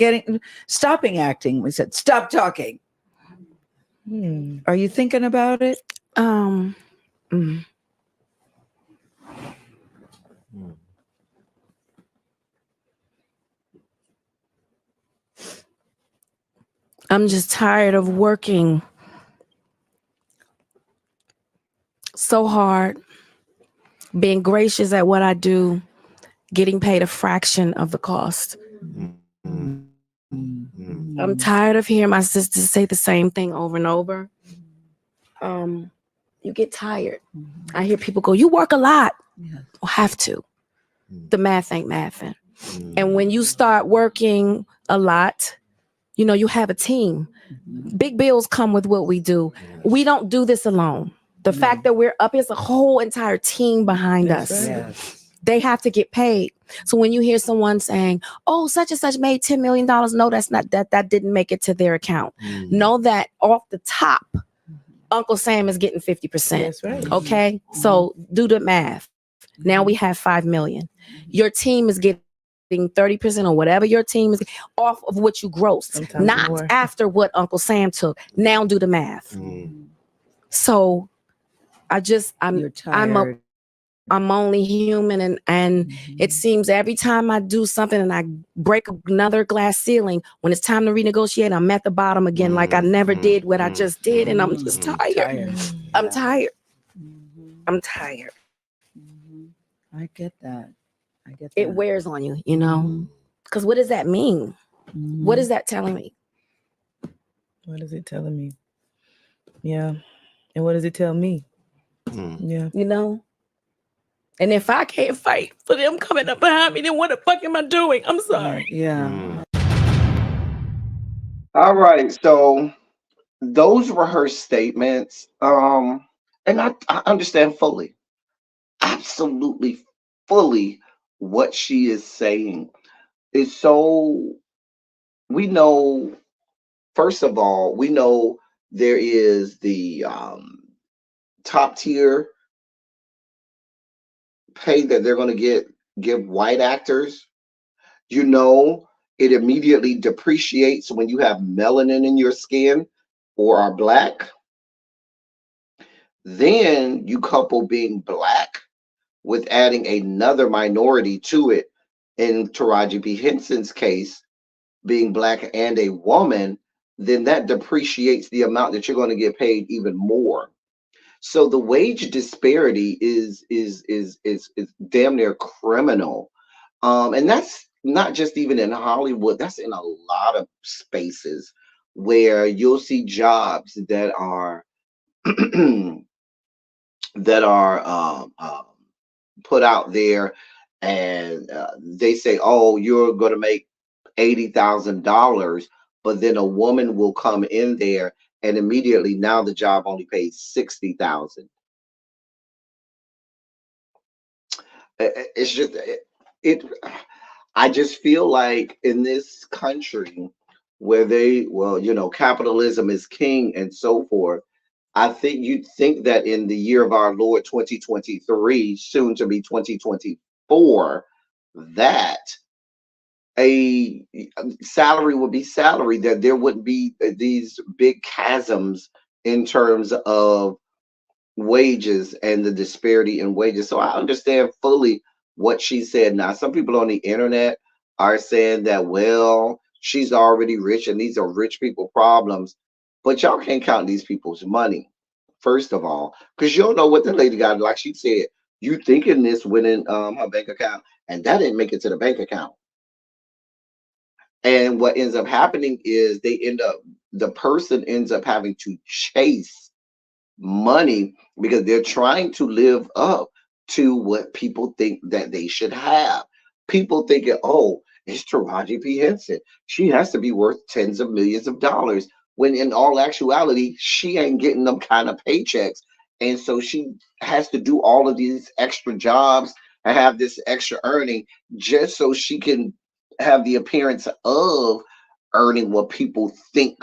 stopping acting. We said, stop talking. Are you thinking about it? Mm. I'm just tired of working so hard, being gracious at what I do, getting paid a fraction of the cost. I'm tired of hearing my sisters say the same thing over and over. You get tired. I hear people go, "You work a lot." Yes. Well, have to. The math ain't mathing. And when you start working a lot, you know, you have a team. Big bills come with what we do. We don't do this alone. The fact that we're up is a whole entire team behind us. Right. Yes. They have to get paid. So when you hear someone saying, "Oh, such and such made $10 million," no, that's not that didn't make it to their account. Know that off the top, Uncle Sam is getting 50%. That's right. Okay. So do the math. Now we have 5 million. Your team is getting 30% or whatever your team is off of what you grossed, Sometimes not more. after what Uncle Sam took. Now do the math. So You're tired. I'm only human, and it seems every time I do something and I break another glass ceiling, when it's time to renegotiate, I'm at the bottom again, like I never did what I just did, and I'm just tired. I'm tired. I'm tired. I get that. I get that. It wears on you, you know? Because what does that mean? What is that telling me? What is it telling me? Yeah. And what does it tell me? Yeah. You know? And if I can't fight for them coming up behind me, then what the fuck am I doing? I'm sorry. Yeah. All right, so those were her statements. And I understand fully, absolutely fully what she is saying. It's so we know, first of all, we know there is the top tier pay that they're going to give white actors. You know, it immediately depreciates when you have melanin in your skin or are black. Then you couple being black with adding another minority to it. In Taraji P. Henson's case, being black and a woman, then that depreciates the amount that you're going to get paid even more. So the wage disparity is damn near criminal. And that's not just even in Hollywood, that's in a lot of spaces where you'll see jobs that are that are put out there, and they say, "Oh, you're going to make $80,000," but then a woman will come in there, and immediately now the job only pays 60,000. It's just it. I just feel like in this country where well, you know, capitalism is king and so forth. I think you'd think that in the year of our Lord 2023, soon to be 2024, that a salary would be salary, that there wouldn't be these big chasms in terms of wages and the disparity in wages. So I understand fully what she said. Now, some people on the internet are saying that, well, she's already rich and these are rich people problems, but y'all can't count these people's money, first of all, because you don't know what the lady got. Like she said, you thinking this went in her bank account, and that didn't make it to the bank account. And what ends up happening is the person ends up having to chase money because they're trying to live up to what people think that they should have. People thinking, "Oh, it's Taraji P. Henson. She has to be worth tens of millions of dollars." When in all actuality, she ain't getting them kind of paychecks. And so she has to do all of these extra jobs and have this extra earning just so she can have the appearance of earning what people think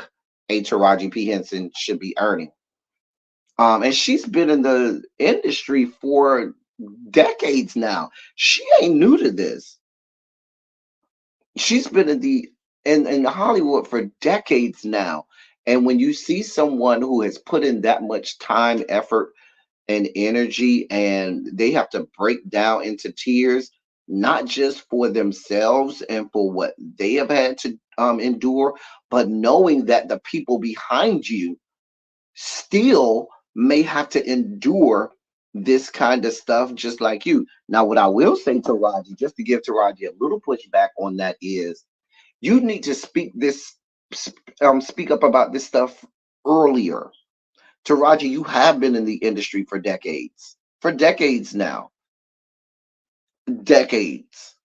a Taraji P. Henson should be earning. And she's been in the industry for decades now. She ain't new to this. She's been in Hollywood for decades now. And when you see someone who has put in that much time, effort, and energy, and they have to break down into tears, not just for themselves and for what they have had to endure, but knowing that the people behind you still may have to endure this kind of stuff just like you. Now, what I will say to Raji, just to give Taraji a little pushback on that, is you need to speak up about this stuff earlier. Taraji, you have been in the industry for decades now, decades.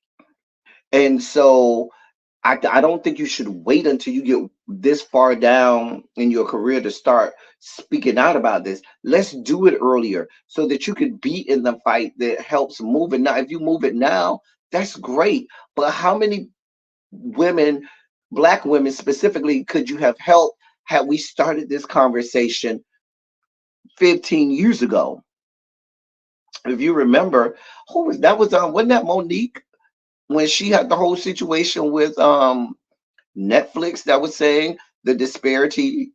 And so I don't think you should wait until you get this far down in your career to start speaking out about this. Let's do it earlier so that you could be in the fight that helps move it now. If you move it now, that's great. But how many women, Black women specifically, could you have helped had we started this conversation 15 years ago? If you remember, who was that? Was wasn't that Monique when she had the whole situation with Netflix that was saying the disparity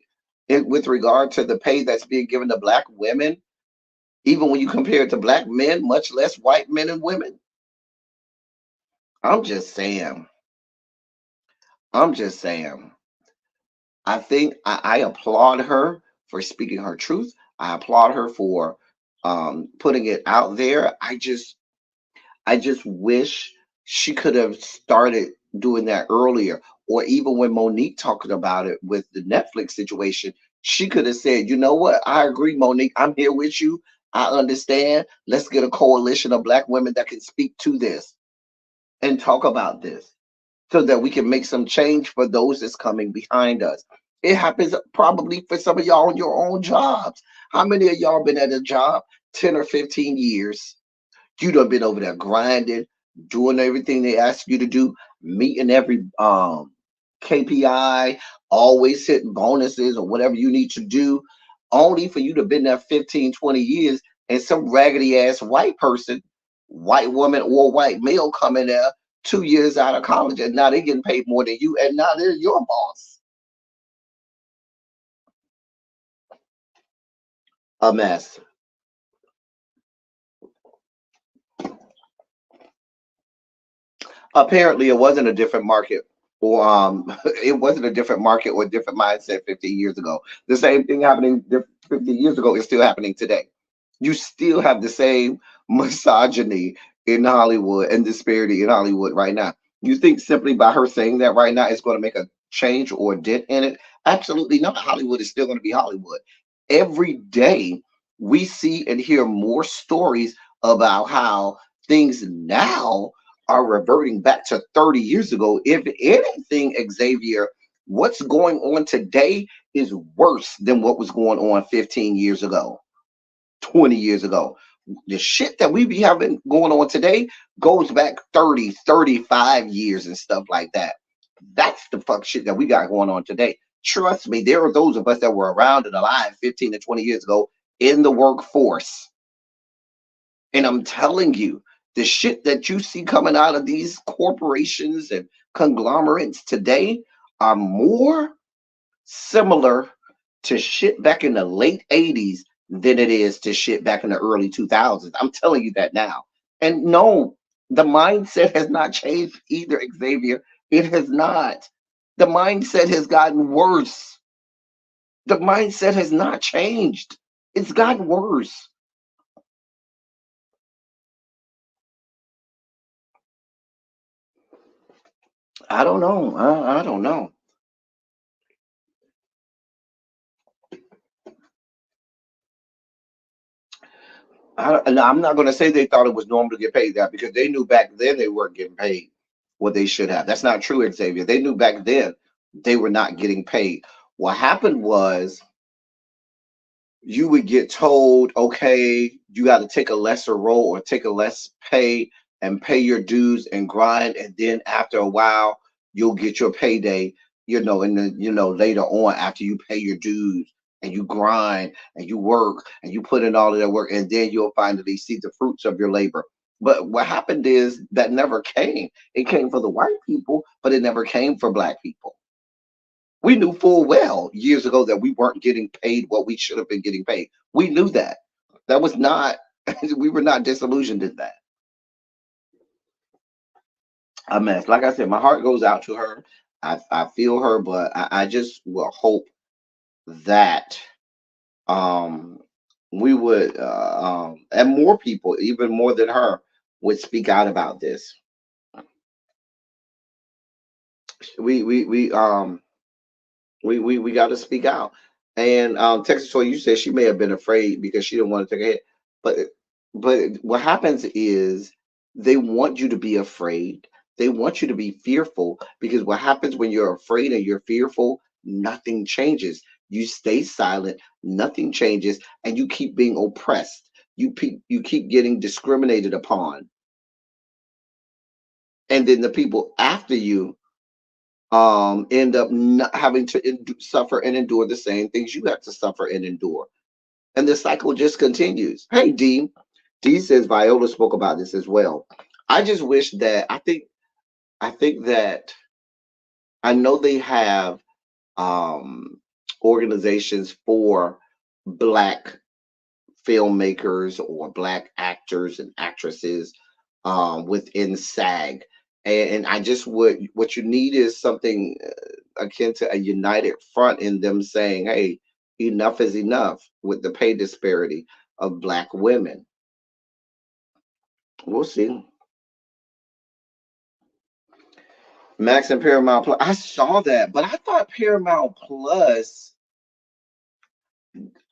with regard to the pay that's being given to Black women, even when you compare it to Black men, much less white men and women. I'm just saying. I'm just saying. I think I applaud her for speaking her truth. I applaud her for putting it out there. I just wish she could have started doing that earlier. Or even when Monique talking about it with the Netflix situation, she could have said, you know what? I agree, Monique. I'm here with you. I understand. Let's get a coalition of Black women that can speak to this and talk about this so that we can make some change for those that's coming behind us. It happens probably for some of y'all on your own jobs. How many of y'all been at a job 10 or 15 years? You done been over there grinding, doing everything they ask you to do, meeting every KPI, always hitting bonuses or whatever you need to do, only for you to been there 15, 20 years, and some raggedy ass white person, white woman or white male coming there 2 years out of college, and now they getting paid more than you, and now they're your boss. A mess. Apparently it wasn't a different market, or it wasn't a different market or a different mindset 50 years ago. The same thing happening 50 years ago is still happening today. You still have the same misogyny in Hollywood and disparity in Hollywood right now. You think simply by her saying that right now it's going to make a change or a dent in it? Absolutely not. Hollywood is still going to be Hollywood. Every day we see and hear more stories about how things now are reverting back to 30 years ago. If anything, Xavier, what's going on today is worse than what was going on 15 years ago, 20 years ago. The shit that we be having going on today goes back 30, 35 years and stuff like that. That's the fuck shit that we got going on today. Trust me, there are those of us that were around and alive 15 to 20 years ago in the workforce. And I'm telling you, the shit that you see coming out of these corporations and conglomerates today are more similar to shit back in the late 80s than it is to shit back in the early 2000s. I'm telling you that now. And no, the mindset has not changed either, Xavier. It has not. The mindset has gotten worse. The mindset has not changed. It's gotten worse. I don't know. I don't know. And I'm not going to say they thought it was normal to get paid that, because they knew back then they weren't getting paid what they should have. That's not true, Xavier. They knew back then they were not getting paid. What happened was you would get told, okay, you got to take a lesser role or take a less pay and pay your dues and grind. And then after a while, you'll get your payday, and then, later on after you pay your dues and you grind and you work and you put in all of that work, and then you'll finally see the fruits of your labor. But what happened is that never came. It came for the white people, but it never came for Black people. We knew full well years ago that we weren't getting paid what we should have been getting paid. We knew that. That was not, we were not disillusioned in that. A mess. Like I said, my heart goes out to her. I feel her, but I just will hope that um we would and more people, even more than her, would speak out about this. We got to speak out. And Texas Toy, you said she may have been afraid because she didn't want to take a hit. But what happens is they want you to be afraid. They want you to be fearful because what happens when you're afraid and you're fearful, nothing changes. You stay silent, nothing changes, and you keep being oppressed. You keep getting discriminated upon, and then the people after you end up not having to suffer and endure the same things you have to suffer and endure, and the cycle just continues. Hey, D says Viola spoke about this as well. I just wish that I think that I know they have um organizations for black filmmakers or black actors and actresses within SAG. And I just would, what you need is something akin to a united front in them saying, hey, enough is enough with the pay disparity of black women. We'll see. Max and Paramount Plus. I saw that, but I thought Paramount Plus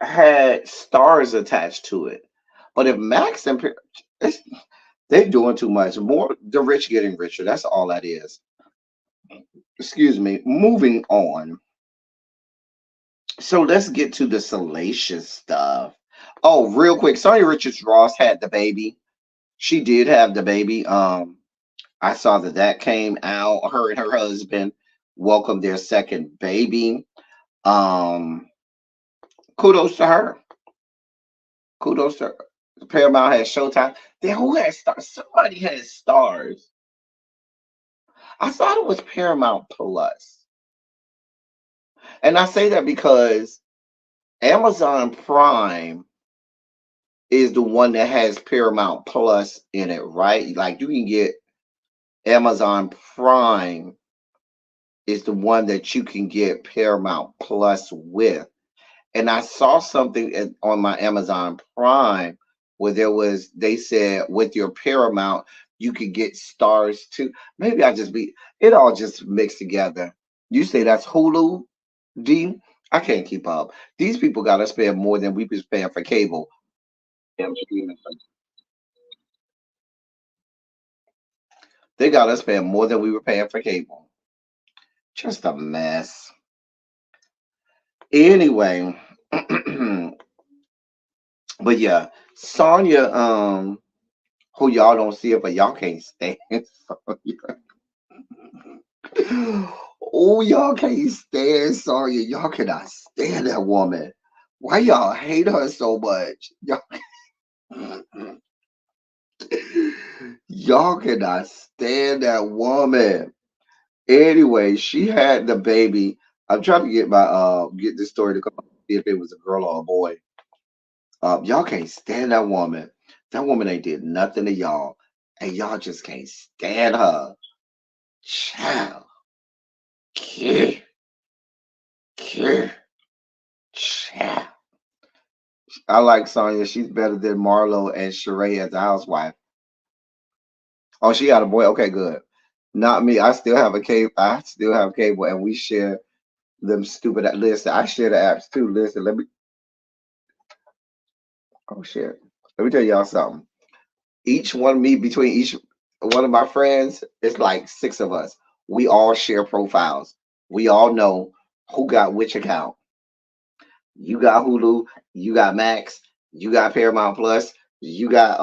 had stars attached to it. But if Max and they're doing too much. More the rich getting richer. That's all that is. Excuse me. Moving on. So let's get to the salacious stuff. Oh, real quick. Sonya Richards Ross had the baby. She did have the baby. I saw that came out. Her and her husband welcomed their second baby. Um, kudos to her. Kudos to her. Paramount has Showtime. Then who has stars? Somebody has stars. I thought it was Paramount Plus. And I say that because Amazon Prime is the one that has Paramount Plus in it, right? Like you can get Amazon Prime is the one that you can get Paramount Plus with. And I saw something on my Amazon Prime where they said with your Paramount, you could get stars too. Maybe it all just mixed together. You say that's Hulu, D? I can't keep up. These people got to spend more than we was paying for cable. They got to spend more than we were paying for cable. Just a mess. Anyway, but yeah, Sonya, who y'all don't see it, but y'all can't stand Sonya. Oh, y'all can't stand Sonya. Y'all cannot stand that woman. Why y'all hate her so much? Y'all cannot stand that woman. Anyway, she had the baby. I'm trying to get this story to come up, see if it was a girl or a boy. Y'all can't stand that woman. That woman ain't did nothing to y'all, and y'all just can't stand her. Child, kid, kid, child. I like Sonya. She's better than Marlo and Sheree as a housewife. Oh, she got a boy. Okay, good. Not me. I still have a cable. I still have cable, and we share them stupid. Listen, I share the apps too. Listen, let me. Oh shit. Let me tell y'all something. Each one, me between each one of my friends, it's like six of us. We all share profiles. We all know who got which account. You got Hulu, you got Max, you got Paramount Plus, you got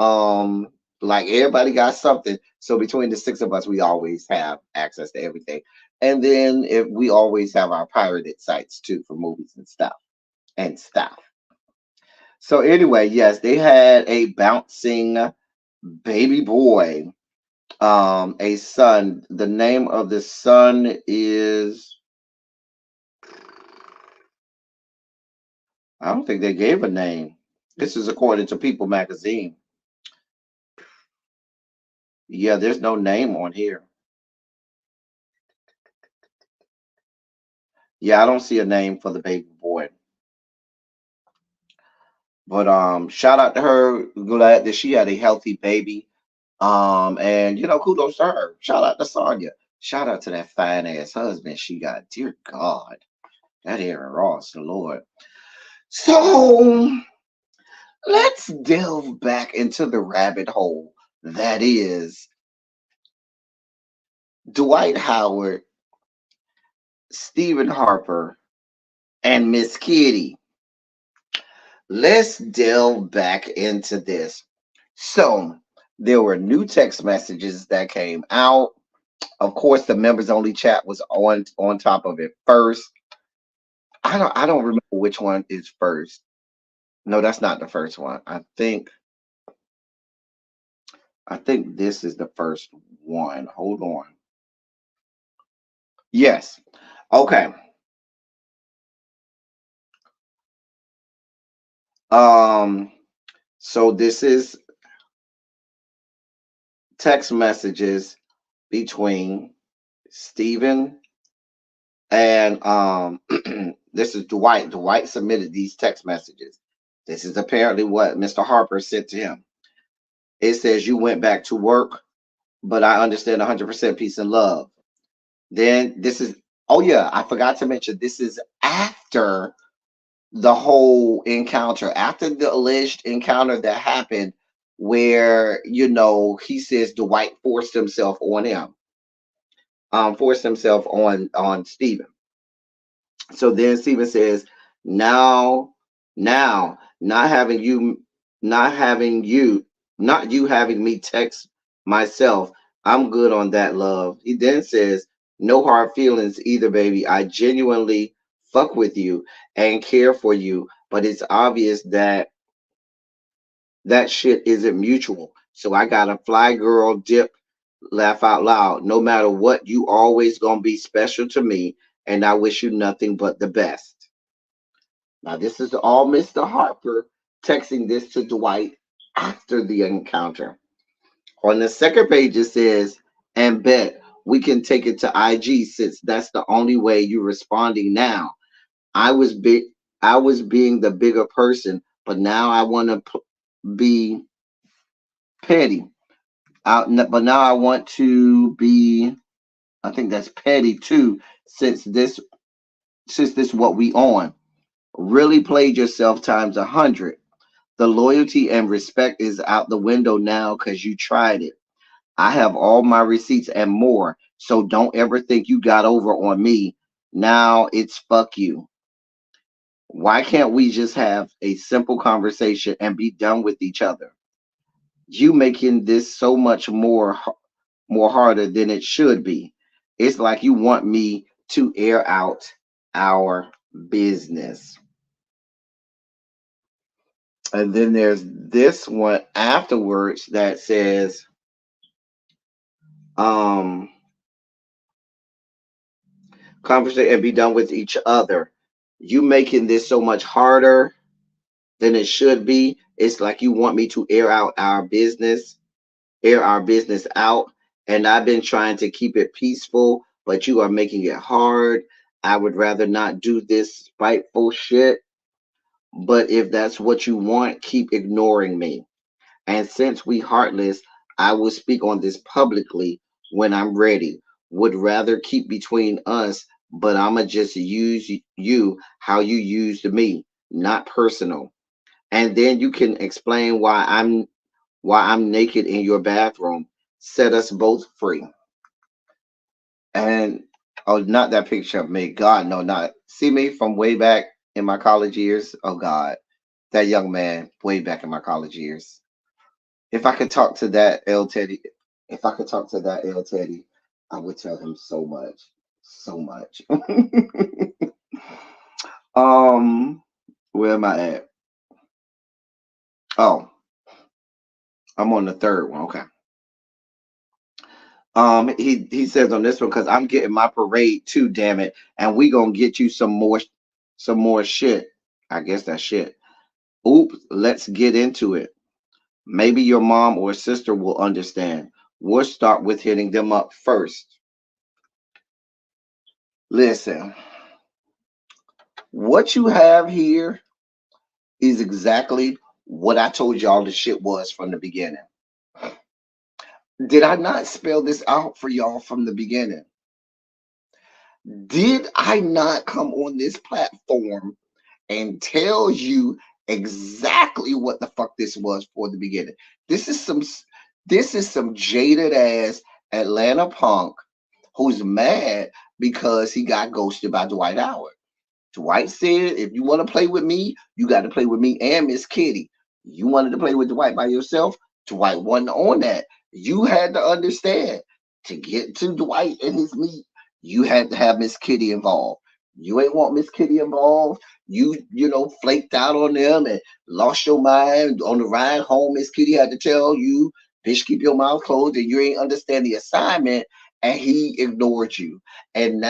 like everybody got something. So between the six of us, we always have access to everything. And then if we always have our pirated sites too for movies and stuff. So anyway, yes, they had a bouncing baby boy, a son. The name of the son is, I don't think they gave a name. This is according to People magazine. Yeah, there's no name on here. Yeah, I don't see a name for the baby boy. But shout out to her. Glad that she had a healthy baby. And kudos to her. Shout out to Sonya. Shout out to that fine ass husband she got. Dear God, that Aaron Ross, the Lord. So let's delve back into the rabbit hole that is Dwight Howard, Stephen Harper, and Miss Kitty. Let's delve back into this. So there were new text messages that came out. Of course, the members only chat was on top of it first. I don't remember which one is first. No, that's not the first one. I think this is the first one. Hold on. Yes. Okay. Um so this is text messages between Stephen and this is Dwight. Dwight submitted these text messages. This is apparently what Mr. Harper sent to him. It says you went back to work, but I understand 100% peace and love. Then this is, oh yeah, I forgot to mention this is after the whole encounter, after the alleged encounter that happened where, he says Dwight forced himself on him, forced himself on Stephen. So then Stephen says, now, not having you, not having you, not you having me text myself. I'm good on that, love. He then says, no hard feelings either, baby. I genuinely fuck with you and care for you, but it's obvious that that shit isn't mutual. So I got a fly girl dip, laugh out loud. No matter what, you always gonna be special to me, and I wish you nothing but the best. Now this is all Mr. Harper texting this to Dwight after the encounter. On the second page it says, and bet we can take it to IG since that's the only way you're responding now. I was big I was being the bigger person, but now I want to be petty. But now I want to be. I think that's petty too, since this what we on. Really played yourself times 100. The loyalty and respect is out the window now because you tried it. I have all my receipts and more, so don't ever think you got over on me. Now it's fuck you. Why can't we just have a simple conversation and be done with each other? You making this so much more harder than it should be. It's like you want me to air out our business. And then there's this one afterwards that says, um, conversate and be done with each other. You making this so much harder than it should be. It's like you want me to air our business out. And I've been trying to keep it peaceful, but you are making it hard. I would rather not do this spiteful shit. But if that's what you want, keep ignoring me. And since we heartless, I will speak on this publicly when I'm ready. Would rather keep between us, but I'ma just use you how you used me, not personal. And then you can explain why I'm naked in your bathroom. Set us both free. And oh, not that picture of me. God, no, not see me from way back in my college years. Oh God, that young man way back in my college years. If I could talk to that L Teddy, if I could talk to that L Teddy, I would tell him so much, so much. um, where am I at? Oh, I'm on the third one. Okay. He says on this one because I'm getting my parade too. Damn it, and we gonna get you some more shit. I guess that's shit. Oops, let's get into it. Maybe your mom or sister will understand. We'll start with hitting them up first. Listen, what you have here is exactly what I told y'all the shit was from the beginning. Did I not spell this out for y'all from the beginning? Did I not come on this platform and tell you exactly what the fuck this was for the beginning? This is some jaded ass Atlanta punk who's mad because he got ghosted by Dwight Howard. Dwight said, if you want to play with me, you got to play with me and Miss Kitty. You wanted to play with Dwight by yourself. Dwight wasn't on that. You had to understand, to get to Dwight and his meet, you had to have Miss Kitty involved. You ain't want Miss Kitty involved. You flaked out on them and lost your mind on the ride home. Miss Kitty had to tell you, bitch, keep your mouth closed, and you ain't understand the assignment, and he ignored you. And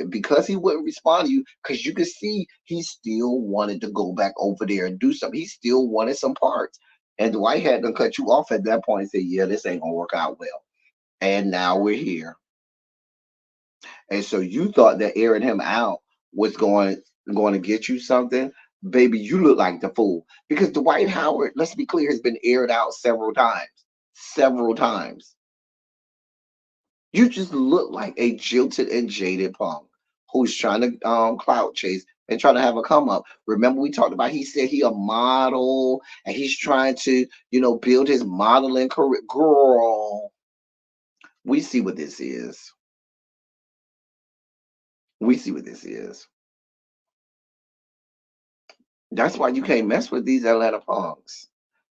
because he wouldn't respond to you, because you could see he still wanted to go back over there and do something. He still wanted some parts. And Dwight had to cut you off at that point and say, yeah, this ain't gonna work out well. And now we're here. And so you thought that airing him out was going to get you something. Baby, you look like the fool. Because Dwight Howard, let's be clear, has been aired out several times. Several times. You just look like a jilted and jaded punk who's trying to clout chase and trying to have a come up. Remember, we talked about, he said he a model and he's trying to, build his modeling career. Girl, we see what this is. We see what this is. That's why you can't mess with these Atlanta punks.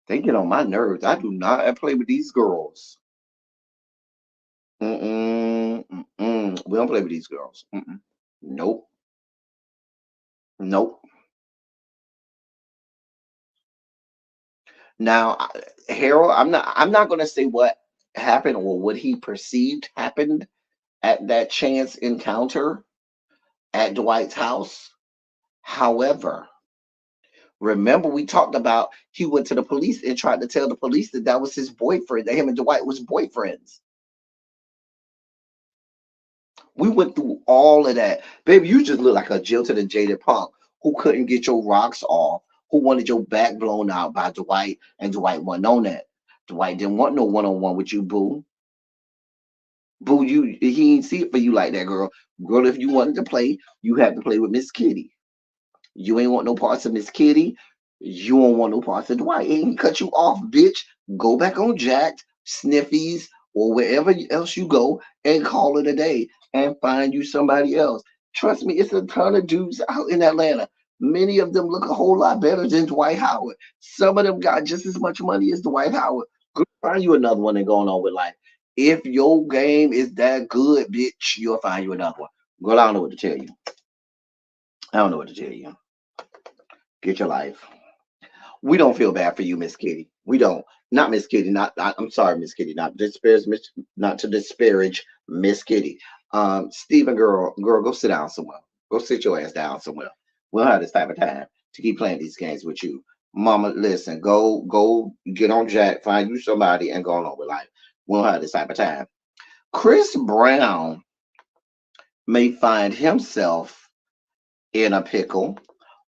They get on my nerves. I do not play with these girls. Mm-mm, mm-mm. We don't play with these girls. Mm-mm. Nope. Nope. Now, Harold, I'm not gonna say what happened or what he perceived happened at that chance encounter at Dwight's house. However, remember we talked about he went to the police and tried to tell the police that that was his boyfriend, that him and Dwight was boyfriends. We went through all of that. Baby, you just look like a jilted and jaded punk who couldn't get your rocks off, who wanted your back blown out by Dwight, and Dwight wasn't on that. Dwight didn't want no one-on-one with you, boo. Boo, he ain't see it for you like that, girl. Girl, if you wanted to play, you had to play with Miss Kitty. You ain't want no parts of Miss Kitty. You don't want no parts of Dwight. He cut you off, bitch. Go back on Jacked, Sniffies, or wherever else you go and call it a day and find you somebody else. Trust me, it's a ton of dudes out in Atlanta. Many of them look a whole lot better than Dwight Howard. Some of them got just as much money as Dwight Howard. Go find you another one and going on with life. If your game is that good, bitch, you'll find you another one. Girl, I don't know what to tell you. I don't know what to tell you. Get your life. We don't feel bad for you, Miss Kitty. We don't. Not Miss Kitty. I'm sorry, Miss Kitty. Not to disparage Miss Kitty. Stephen, girl, go sit down somewhere. Go sit your ass down somewhere. We don't have this type of time to keep playing these games with you. Mama, listen, go get on Jack, find you somebody, and go on with life. We don't have this type of time. Chris Brown may find himself in a pickle.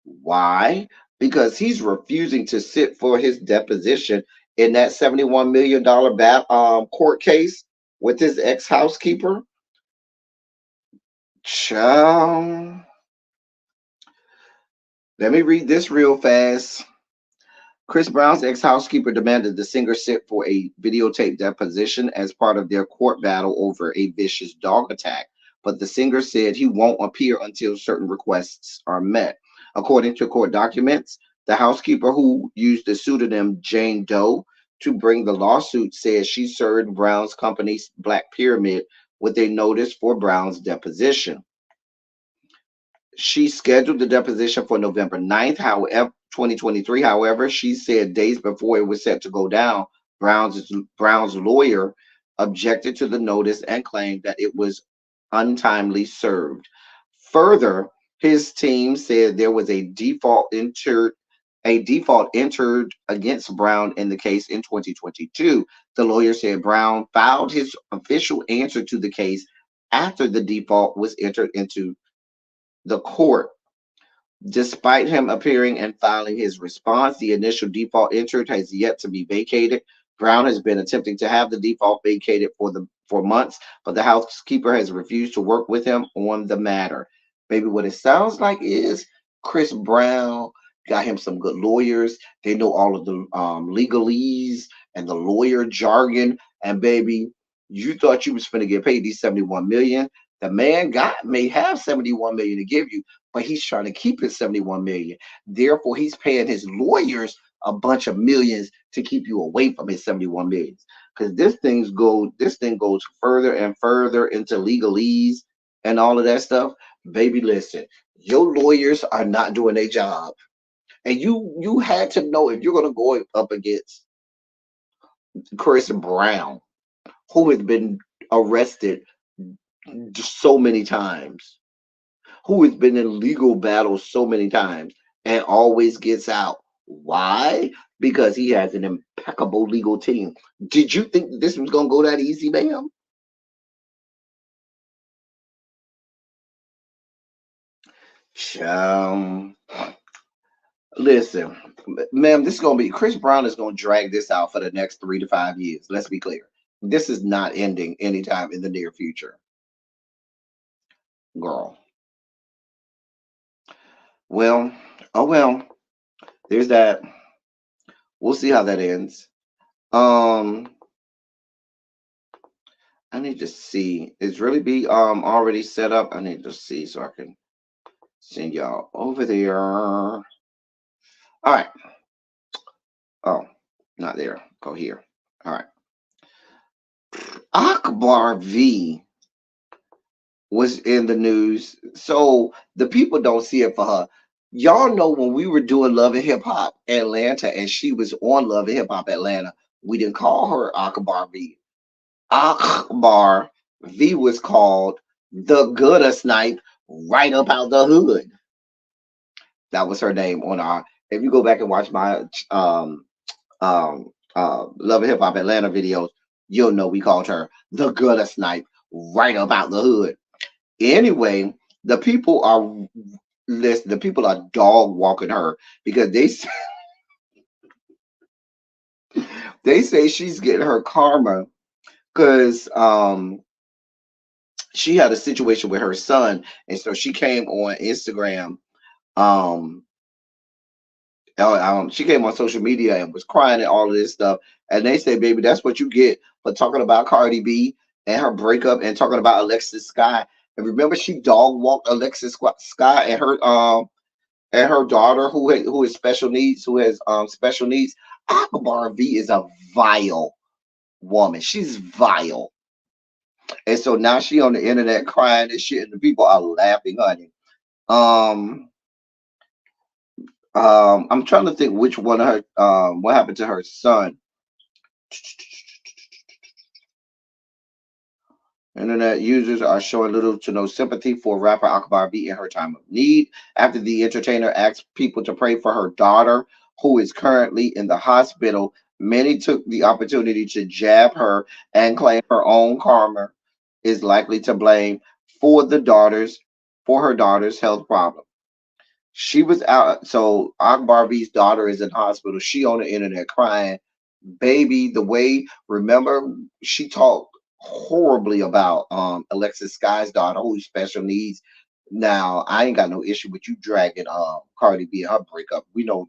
Why? Because he's refusing to sit for his deposition in that $71 million court case with his ex-housekeeper. Child. Let me read this real fast. Chris Brown's ex-housekeeper demanded the singer sit for a videotape deposition as part of their court battle over a vicious dog attack, but the singer said he won't appear until certain requests are met. According to court documents, the housekeeper, who used the pseudonym Jane Doe to bring the lawsuit, said she served Brown's company, Black Pyramid, with a notice for Brown's deposition. She scheduled the deposition for November 9th, however, 2023. However, she said days before it was set to go down, Brown's lawyer objected to the notice and claimed that it was untimely served. Further, his team said there was a default entered a default entered against Brown in the case in 2022. The lawyer said Brown filed his official answer to the case after the default was entered into the court. Despite him appearing and filing his response, the initial default entered has yet to be vacated. Brown has been attempting to have the default vacated for months, but the housekeeper has refused to work with him on the matter. Maybe what it sounds like is Chris Brown got him some good lawyers. They know all of the legalese and the lawyer jargon. And baby, you thought you was finna get paid these 71 million. The man may have 71 million to give you, but he's trying to keep his 71 million. Therefore, he's paying his lawyers a bunch of millions to keep you away from his 71 millions. Because this thing goes further and further into legalese and all of that stuff. Baby, listen, your lawyers are not doing their job. And you had to know if you're gonna go up against Chris Brown, who has been arrested so many times, who has been in legal battles so many times and always gets out. Why? Because he has an impeccable legal team. Did you think this was going to go that easy, ma'am? Listen, ma'am, this is going to be, Chris Brown is going to drag this out for the next 3 to 5 years. Let's be clear. This is not ending anytime in the near future. Girl. Well, oh well, there's that. We'll see how that ends. I need to see. Is really be already set up? I need to see so I can send y'all over there. All right. Oh, not there. Go here. All right. Akbar V was in the news, so the people don't see it for her. Y'all know when we were doing Love and Hip Hop Atlanta and she was on Love and Hip Hop Atlanta, we didn't call her Akbar V. Akbar V was called the Gooder Snipe right up out the hood. That was her name on our. If you go back and watch my Love and Hip Hop Atlanta videos, you'll know we called her the Gooder Snipe right up out the hood. Anyway, the people are the people are dog walking her because they say she's getting her karma because she had a situation with her son, and so she came on Instagram. She came on social media and was crying and all of this stuff. And they say, baby, that's what you get for talking about Cardi B and her breakup and talking about Alexis Sky. And remember, she dog walked Alexis Sky and her daughter who is special needs, who has special needs. Akbar V is a vile woman. She's vile. And so now she on the internet crying and shit, and the people are laughing, honey. I'm trying to think which one of her what happened to her son. Internet users are showing little to no sympathy for rapper Akbar V in her time of need after the entertainer asked people to pray for her daughter, who is currently in the hospital. Many took the opportunity to jab her and claim her own karma is likely to blame for her daughter's health problem. She was out, so Akbar V's daughter is in hospital. She on the internet crying, baby. The way, remember, she talked horribly about Alexis Sky's daughter, who's special needs. Now, I ain't got no issue with you dragging Cardi B and her breakup. We know,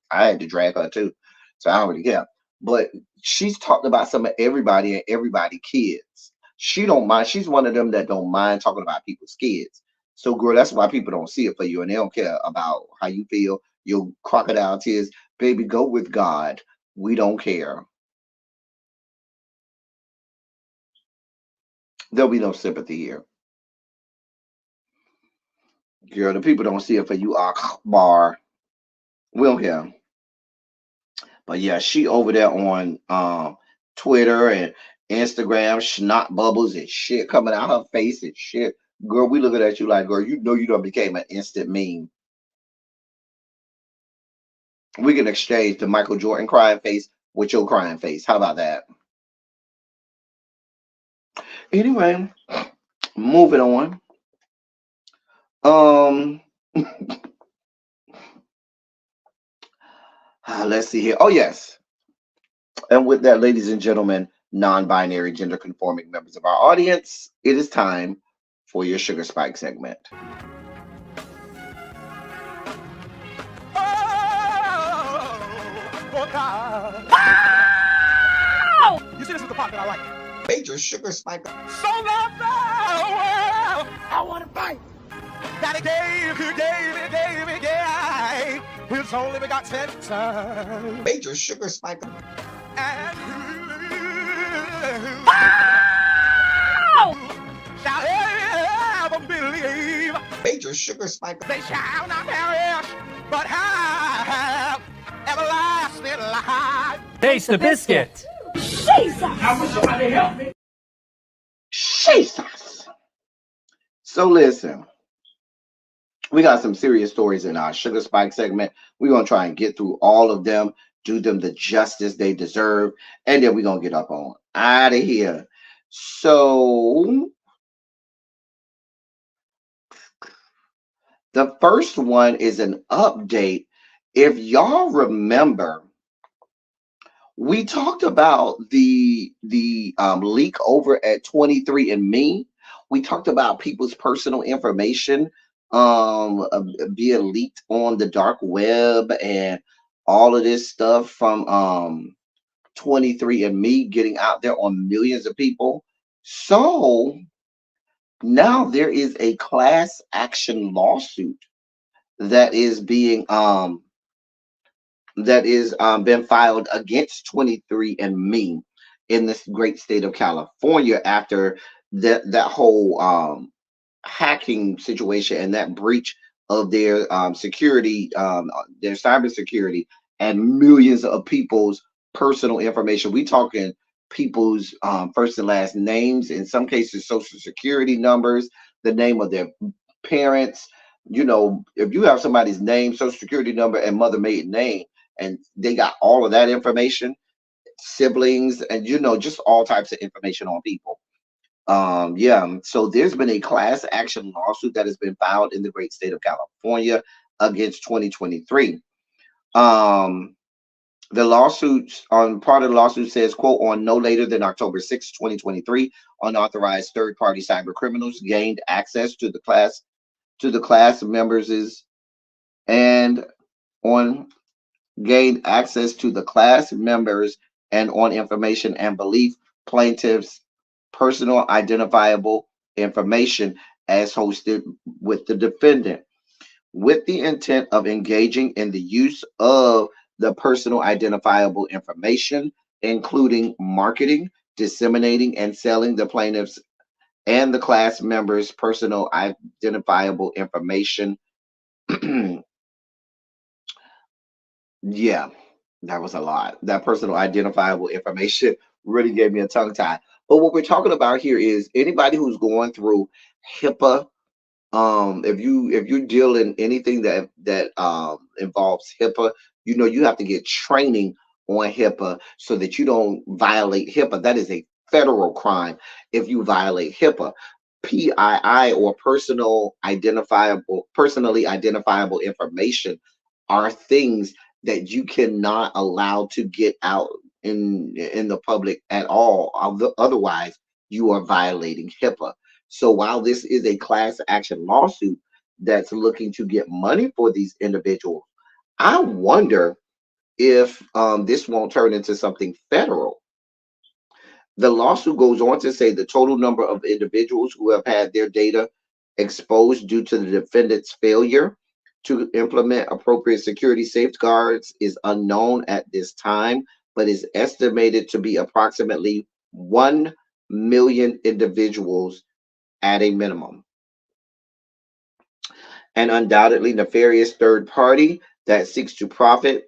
I had to drag her too, so I don't really care. But she's talked about some of everybody and everybody kids. She don't mind. She's one of them that don't mind talking about people's kids. So, girl, that's why people don't see it for you, and they don't care about how you feel. Your crocodile tears, baby. Go with God. We don't care. There'll be no sympathy here, girl. The people don't see it for you, Akbar. We don't care. But yeah, she over there on Twitter and Instagram, snot bubbles and shit coming out her face and shit. Girl, we looking at you like, girl, you know you done became an instant meme. We can exchange the Michael Jordan crying face with your crying face. How about that? Anyway, moving on. Um, let's see here. Oh yes, and with that, ladies and gentlemen, non-binary, gender-conforming members of our audience, it is time for your sugar spike segment. Oh, God. You see, this is the part that I like. Major sugar spike. So loved the world, I want to fight. That he gave his only begotten son. Major sugar spike. And who shall ever believe? Major sugar spike. They shall not perish, but have everlasting life. Taste the biscuit. Jesus. So listen, we got some serious stories in our sugar spike segment. We're gonna try and get through all of them, do them the justice they deserve, and then we're gonna get up on out of here. So the first one is an update. If y'all remember, we talked about the leak over at 23andMe. We talked about people's personal information being leaked on the dark web and all of this stuff from 23andMe getting out there on millions of people. So now there is a class action lawsuit that is being been filed against 23andMe in this great state of California after that whole hacking situation and that breach of their security, their cybersecurity, and millions of people's personal information. We talking people's first and last names, in some cases social security numbers, the name of their parents. You know, if you have somebody's name, social security number, and mother maiden name, and they got all of that information, siblings, and just all types of information on people. Yeah, so there's been a class action lawsuit that has been filed in the great state of California against 2023. The lawsuits on part of the lawsuit says, quote, on no later than October 6, 2023, unauthorized third-party cyber criminals gained access to the class members and on gained access to the class members and on information and belief plaintiffs' personal identifiable information as hosted with the defendant, with the intent of engaging in the use of the personal identifiable information, including marketing, disseminating, and selling the plaintiffs and the class members' personal identifiable information. Yeah, that was a lot. That personal identifiable information really gave me a tongue tie. But what we're talking about here is anybody who's going through HIPAA. If you deal in anything that involves HIPAA, you have to get training on HIPAA so that you don't violate HIPAA. That is a federal crime if you violate HIPAA. PII, or personally identifiable information, are things that you cannot allow to get out in the public at all. Otherwise, you are violating HIPAA. So while this is a class action lawsuit that's looking to get money for these individuals, I wonder if this won't turn into something federal. The lawsuit goes on to say the total number of individuals who have had their data exposed due to the defendant's failure to implement appropriate security safeguards is unknown at this time, but is estimated to be approximately 1 million individuals at a minimum. An undoubtedly nefarious third party that seeks to profit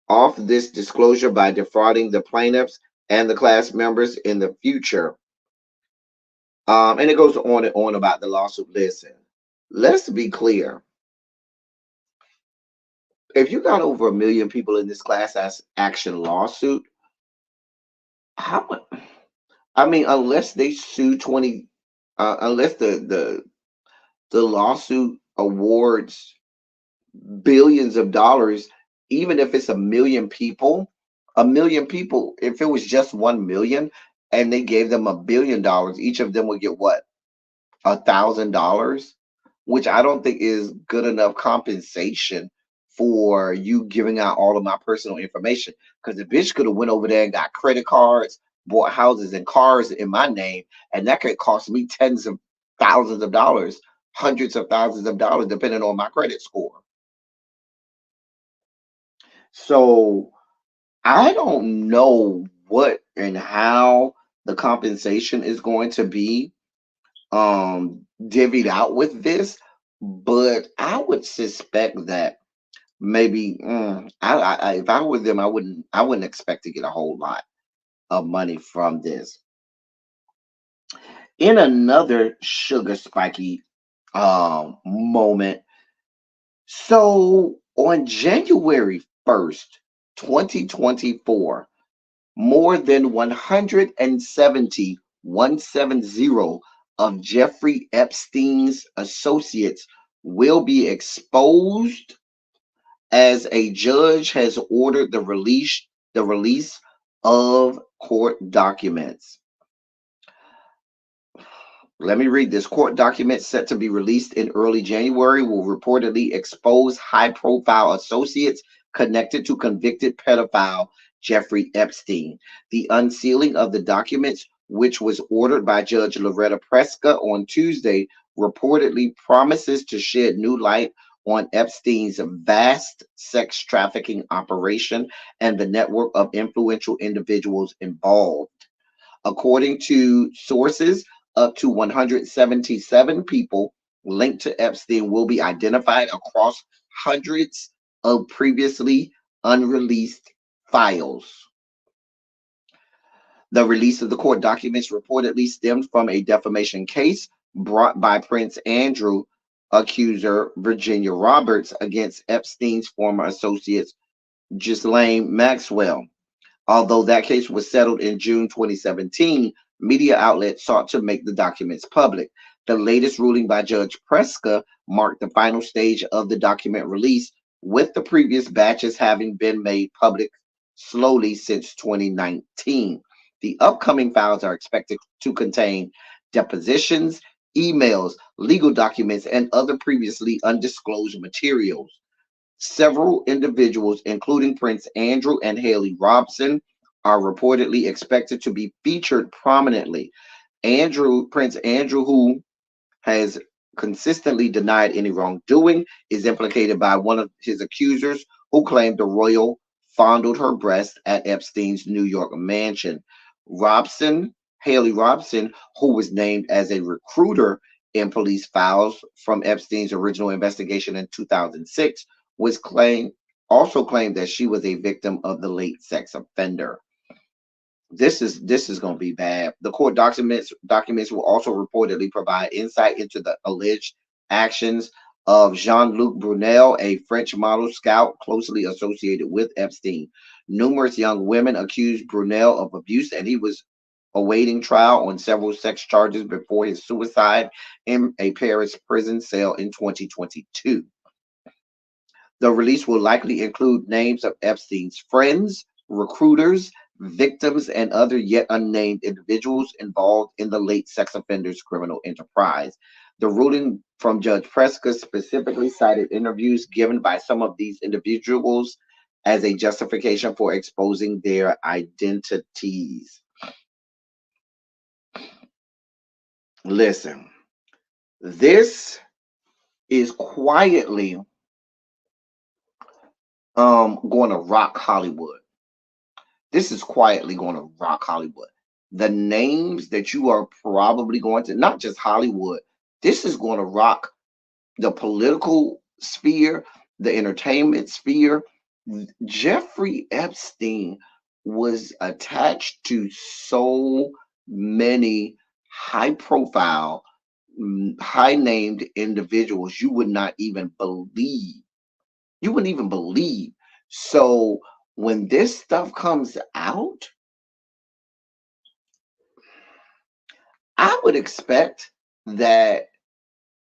off this disclosure by defrauding the plaintiffs and the class members in the future. And it goes on and on about the lawsuit. Listen, let's be clear. if you got over 1 million people in this action lawsuit, how much? I mean, unless they sue 20, unless the lawsuit awards billions of dollars, even if it's 1 million people, if it was just 1 million and they gave them $1 billion, each of them would get what, $1,000, which I don't think is good enough compensation for you giving out all of my personal information. Because the bitch could have went over there and got credit cards, bought houses and cars in my name, and that could cost me tens of thousands of dollars, hundreds of thousands of dollars, depending on my credit score. So I don't know what and how the compensation is going to be divvied out with this, but I would suspect that maybe if I were them, I wouldn't expect to get a whole lot of money from this. In another sugar spiky moment, so on January 1st, 2024, more than 170 of Jeffrey Epstein's associates will be exposed as a judge has ordered the release of court documents. Let me read this. Court documents set to be released in early January will reportedly expose high-profile associates connected to convicted pedophile Jeffrey Epstein. The unsealing of the documents, which was ordered by Judge Loretta Preska on Tuesday, reportedly promises to shed new light on Epstein's vast sex trafficking operation and the network of influential individuals involved. According to sources, up to 177 people linked to Epstein will be identified across hundreds of previously unreleased files. The release of the court documents reportedly stemmed from a defamation case brought by Prince Andrew accuser Virginia Roberts against Epstein's former associates Ghislaine Maxwell. Although that case was settled in June 2017, media outlets sought to make the documents public. The latest ruling by Judge Preska marked the final stage of the document release, with the previous batches having been made public slowly since 2019. The upcoming files are expected to contain depositions, emails, legal documents, and other previously undisclosed materials. Several individuals, including Prince Andrew and Haley Robson, are reportedly expected to be featured prominently. Prince Andrew, who has consistently denied any wrongdoing, is implicated by one of his accusers who claimed the royal fondled her breast at Epstein's New York mansion. Haley Robson, who was named as a recruiter in police files from Epstein's original investigation in 2006, also claimed that she was a victim of the late sex offender. This is going to be bad. The court documents will also reportedly provide insight into the alleged actions of Jean-Luc Brunel, a French model scout closely associated with Epstein. Numerous young women accused Brunel of abuse, and he was awaiting trial on several sex charges before his suicide in a Paris prison cell in 2022. The release will likely include names of Epstein's friends, recruiters, victims, and other yet unnamed individuals involved in the late sex offender's criminal enterprise. The ruling from Judge Preska specifically cited interviews given by some of these individuals as a justification for exposing their identities. Listen, this is quietly going to rock Hollywood. This is quietly going to rock Hollywood. The names that you are probably going to, not just Hollywood, this is going to rock the political sphere, the entertainment sphere. Jeffrey Epstein was attached to so many high-profile, high-named individuals you would not even believe. You wouldn't even believe. So when this stuff comes out, I would expect that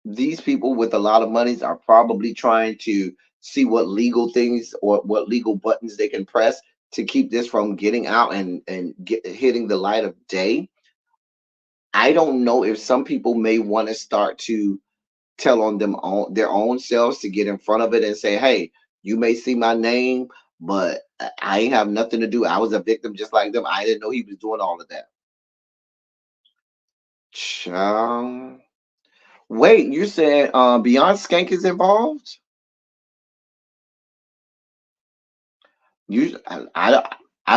these people with a lot of monies are probably trying to see what legal things or what legal buttons they can press to keep this from getting out and hitting the light of day. I don't know if some people may want to start to tell on them on their own selves to get in front of it and say, hey, you may see my name, but I ain't have nothing to do. I was a victim just like them. I didn't know he was doing all of that. Child. Wait, you said Beyond Skank is involved? You, I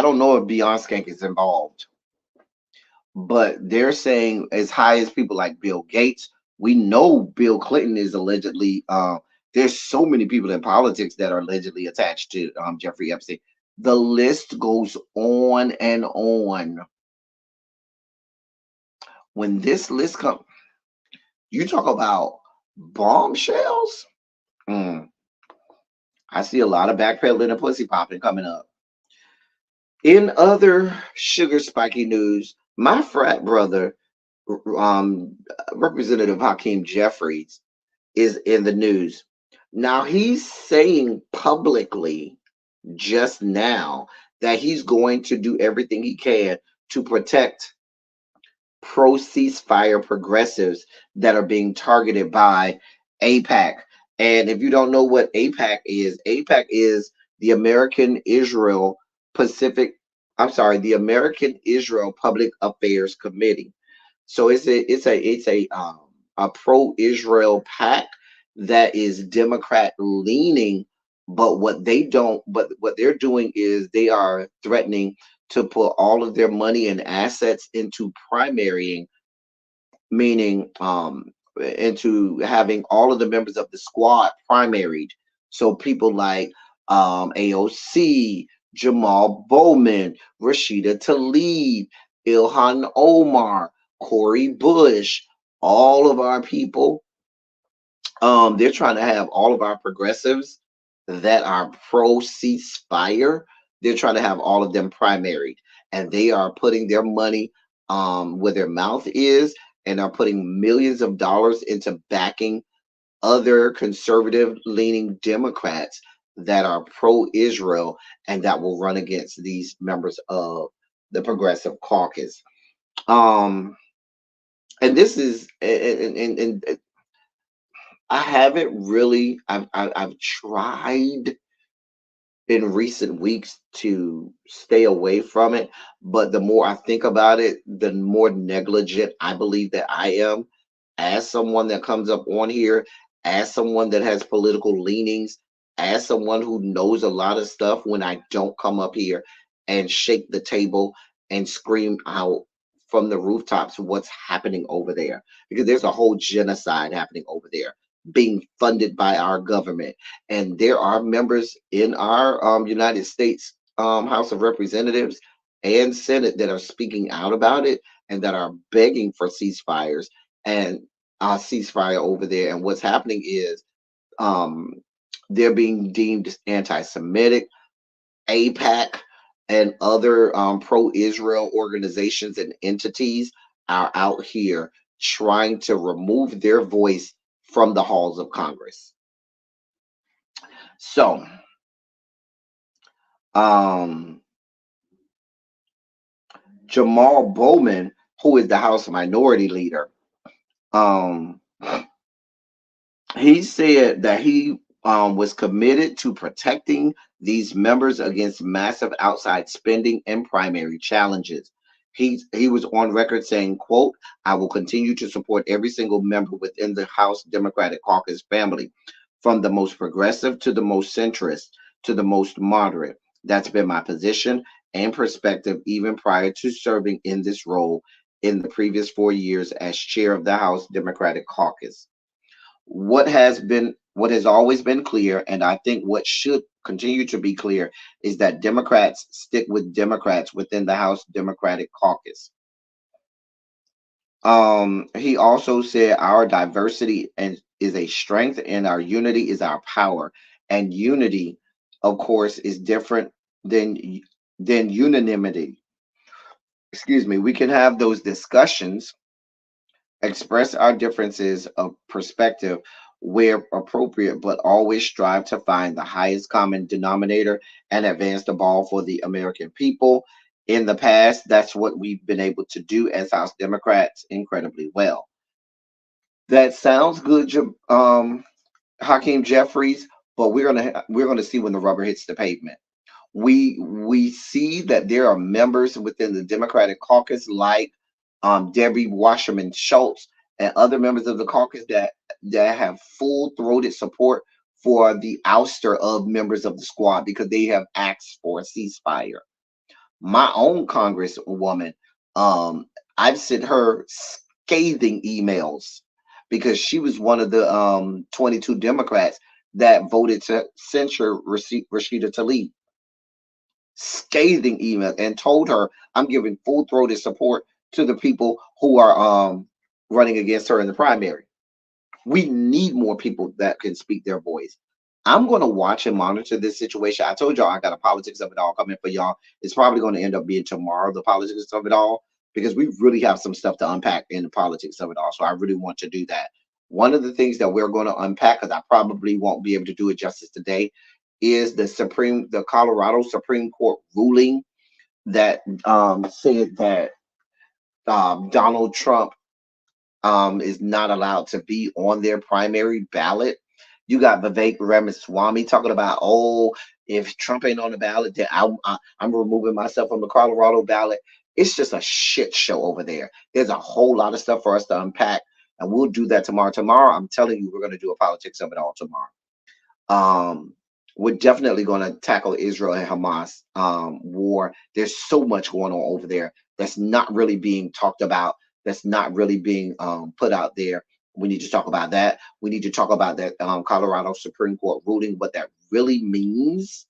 don't know if Beyond Skank is involved, but they're saying as high as people like Bill Gates. We know Bill Clinton is allegedly. There's so many people in politics that are allegedly attached to Jeffrey Epstein. The list goes on and on. When this list comes, you talk about bombshells. Mm, I see a lot of backpedaling and pussy popping coming up. In other sugar spiky news, my frat brother, um, Representative Hakeem Jeffries, is in the news. Now he's saying publicly just now that he's going to do everything he can to protect pro ceasefire progressives that are being targeted by APAC. And if you don't know what APAC is the American Israel Pacific, I'm sorry, the American Israel Public Affairs Committee. So it's a pro-Israel pact that is Democrat leaning, but what they're doing is they are threatening to put all of their money and assets into primarying, meaning into having all of the members of the squad primaried. So people like AOC, Jamal Bowman, Rashida Tlaib, Ilhan Omar, Corey Bush, all of our people. They're trying to have all of our progressives that are pro ceasefire. They're trying to have all of them primaried, and they are putting their money where their mouth is, and are putting millions of dollars into backing other conservative leaning Democrats that are pro Israel and that will run against these members of the Progressive Caucus. Um, and this is and I haven't really. I've tried in recent weeks to stay away from it, but the more I think about it, the more negligent I believe that I am as someone that comes up on here, as someone that has political leanings, as someone who knows a lot of stuff when I don't come up here and shake the table and scream out from the rooftops what's happening over there, because there's a whole genocide happening over there being funded by our government, and there are members in our United States House of Representatives and Senate that are speaking out about it and that are begging for ceasefires and ceasefire over there. And what's happening is um, they're being deemed anti-Semitic. APAC and other pro-Israel organizations and entities are out here trying to remove their voice from the halls of Congress. So, Jamal Bowman, who is the House Minority Leader, um, he said that he was committed to protecting these members against massive outside spending and primary challenges. He was on record saying, quote, I will continue to support every single member within the House Democratic Caucus family, from the most progressive to the most centrist to the most moderate. That's been my position and perspective even prior to serving in this role in the previous 4 years as chair of the House Democratic Caucus. What has always been clear, and I think what should continue to be clear, is that Democrats stick with Democrats within the House Democratic Caucus. He also said our diversity and is a strength and our unity is our power. And unity, of course, is different than unanimity. Excuse me. We can have those discussions, express our differences of perspective where appropriate, but always strive to find the highest common denominator and advance the ball for the American people. In the past, that's what we've been able to do as House Democrats incredibly well. That sounds good, Hakeem Jeffries, but we're gonna see when the rubber hits the pavement. We see that there are members within the Democratic caucus, like Debbie Wasserman Schultz and other members of the caucus, that have full throated support for the ouster of members of the squad because they have asked for a ceasefire. My own congresswoman, um, I've sent her scathing emails because she was one of the 22 Democrats that voted to censure Rashida Tlaib. Scathing email, and told her I'm giving full throated support to the people who are running against her in the primary. We need more people that can speak their voice. I'm going to watch and monitor this situation. I told y'all I got a politics of it all coming for y'all. It's probably going to end up being tomorrow, the politics of it all, because we really have some stuff to unpack in the politics of it all. So I really want to do that. One of the things that we're going to unpack, because I probably won't be able to do it justice today, is the Colorado Supreme Court ruling that said that Donald Trump is not allowed to be on their primary ballot. You got Vivek Ramaswamy talking about, oh, if Trump ain't on the ballot, then I'm removing myself from the Colorado ballot. It's just a shit show over there. There's a whole lot of stuff for us to unpack, and we'll do that tomorrow. Tomorrow, I'm telling you, we're going to do a politics of it all tomorrow. We're definitely going to tackle Israel and Hamas war. There's so much going on over there that's not really being talked about, that's not really being put out there. We need to talk about that. We need to talk about that Colorado Supreme Court ruling, what that really means.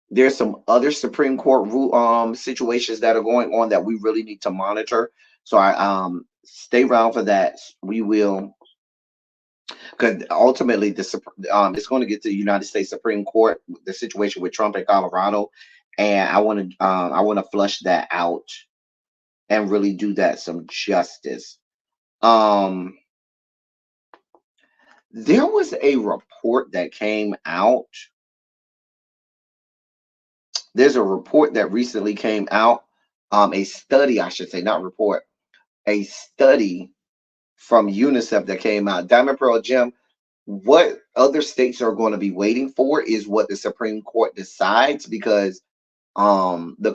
There's some other Supreme Court situations that are going on that we really need to monitor. So I stay around for that. We will, because ultimately it's going to get to the United States Supreme Court, the situation with Trump in Colorado, and I want to flush that out and really do that some justice. Um, there was a report that came out. There's a report that recently came out, a study, I should say, not report, a study from UNICEF that came out. Diamond Pearl Jim, what other states are going to be waiting for is what the Supreme Court decides, because the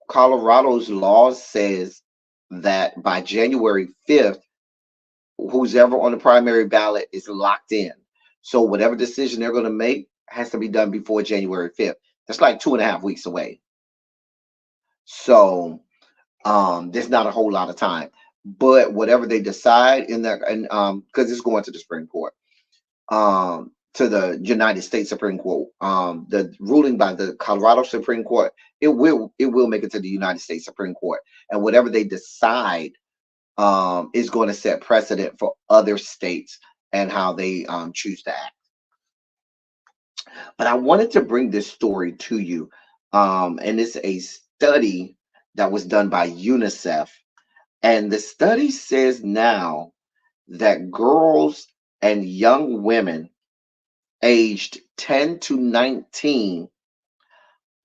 Colorado's laws says that by January 5th, who's ever on the primary ballot is locked in. So whatever decision they're going to make has to be done before January 5th. That's like 2.5 weeks away. So there's not a whole lot of time. But whatever they decide in that, and because it's going to the Supreme Court, to the United States Supreme Court, the ruling by the Colorado Supreme Court, it will make it to the United States Supreme Court, and whatever they decide is going to set precedent for other states and how they choose to act. But I wanted to bring this story to you, and it's a study that was done by UNICEF, and the study says now that girls and young women aged 10 to 19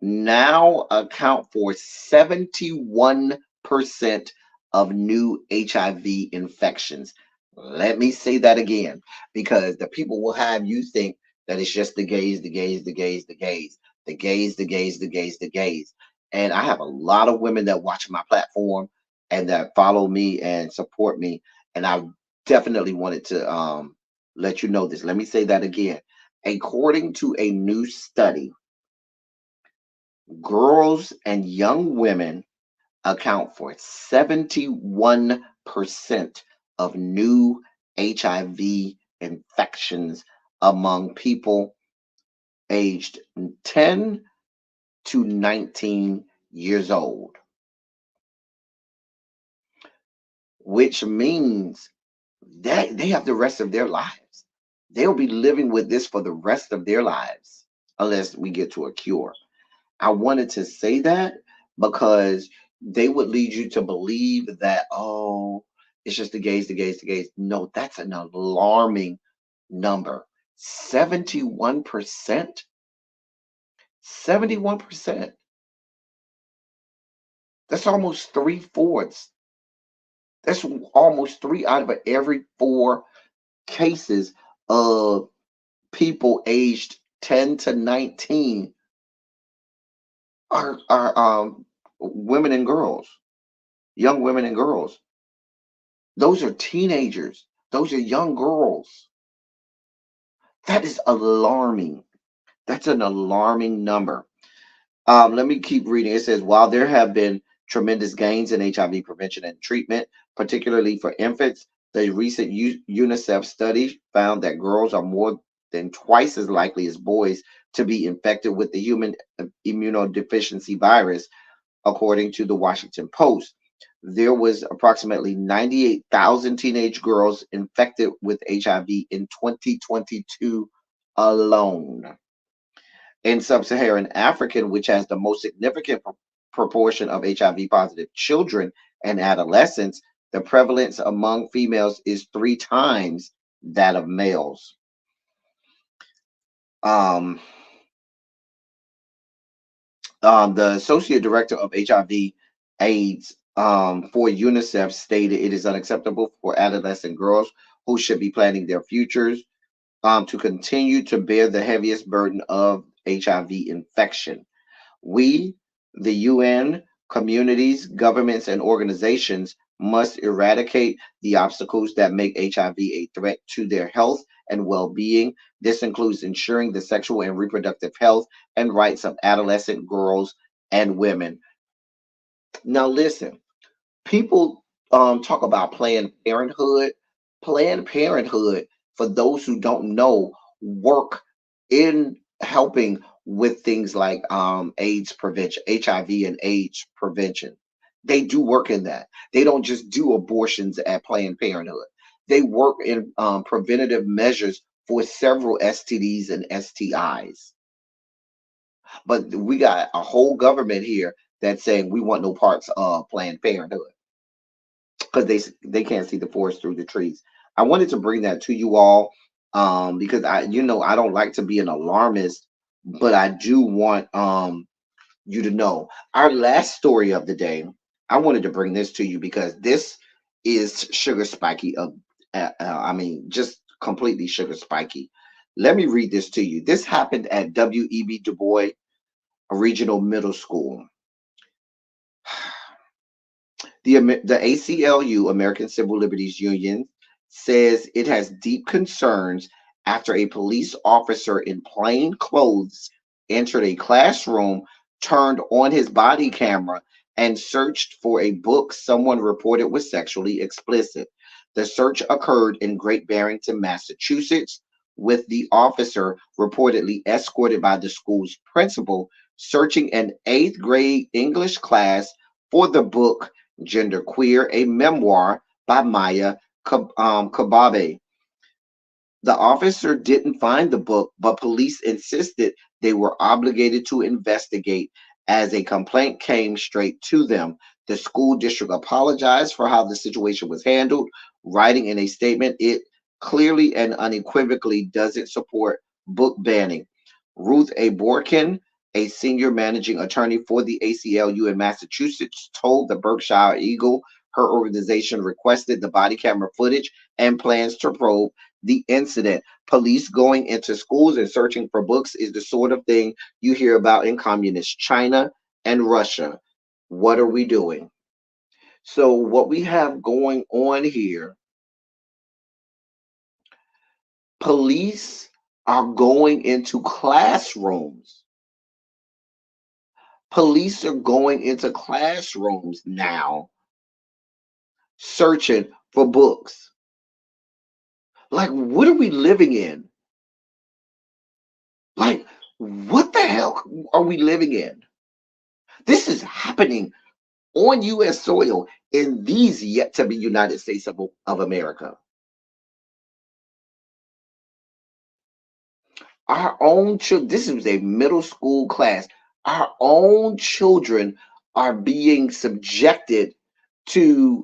now account for 71% of new HIV infections. Let me say that again, because the people will have you think that it's just the gays, the gays, the gays, the gays, the gays, the gays, the gays, the gays. And I have a lot of women that watch my platform and that follow me and support me. And I definitely wanted to let you know this. Let me say that again. According to a new study, girls and young women account for 71% of new HIV infections among people aged 10 to 19 years old, which means that they have the rest of their lives. They'll be living with this for the rest of their lives unless we get to a cure. I wanted to say that because they would lead you to believe that, oh, it's just the gays, the gays, the gays. No, that's an alarming number. 71%. 71%. That's almost three-fourths. That's almost three out of every four cases of people aged 10 to 19 are women and girls, young women and girls. Those are teenagers. Those are young girls. That is alarming. That's an alarming number. Let me keep reading. It says, while there have been tremendous gains in HIV prevention and treatment, particularly for infants, the recent UNICEF study found that girls are more than twice as likely as boys to be infected with the human immunodeficiency virus, according to the Washington Post. There was approximately 98,000 teenage girls infected with HIV in 2022 alone. In sub-Saharan Africa, which has the most significant proportion of HIV positive children and adolescents, the prevalence among females is 3 times that of males. The associate director of HIV/AIDS for UNICEF stated it is unacceptable for adolescent girls who should be planning their futures to continue to bear the heaviest burden of HIV infection. We, the UN, communities, governments, and organizations must eradicate the obstacles that make HIV a threat to their health and well-being. This includes ensuring the sexual and reproductive health and rights of adolescent girls and women. Now, listen, people talk about Planned Parenthood. Planned Parenthood, for those who don't know, work in helping with things like AIDS prevention, HIV and AIDS prevention. They do work in that. They don't just do abortions at Planned Parenthood. They work in preventative measures for several STDs and STIs. But we got a whole government here that's saying we want no parts of Planned Parenthood because they can't see the forest through the trees. I wanted to bring that to you all because I don't like to be an alarmist, but I do want you to know our last story of the day. I wanted to bring this to you because this is sugar spiky. Just completely sugar spiky. Let me read this to you. This happened at W.E.B. Du Bois Regional Middle School. The ACLU, American Civil Liberties Union, says it has deep concerns after a police officer in plain clothes entered a classroom, turned on his body camera, and searched for a book someone reported was sexually explicit. The search occurred in Great Barrington, Massachusetts, with the officer reportedly escorted by the school's principal, searching an 8th grade English class for the book Gender Queer, a memoir by Maya Kababe. The officer didn't find the book, but police insisted they were obligated to investigate as a complaint came straight to them. The school district apologized for how the situation was handled, writing in a statement it clearly and unequivocally doesn't support book banning. Ruth A. Borkin, a senior managing attorney for the ACLU in Massachusetts, told the Berkshire Eagle her organization requested the body camera footage and plans to probe the incident. Police going into schools and searching for books is the sort of thing you hear about in communist China and Russia. What are we doing? So what we have going on here, police are going into classrooms. Police are going into classrooms now, searching for books. Like, what are we living in? Like, what the hell are we living in? This is happening on U.S. soil in these yet to be United States of America. Our own children, this is a middle school class. Our own children are being subjected to,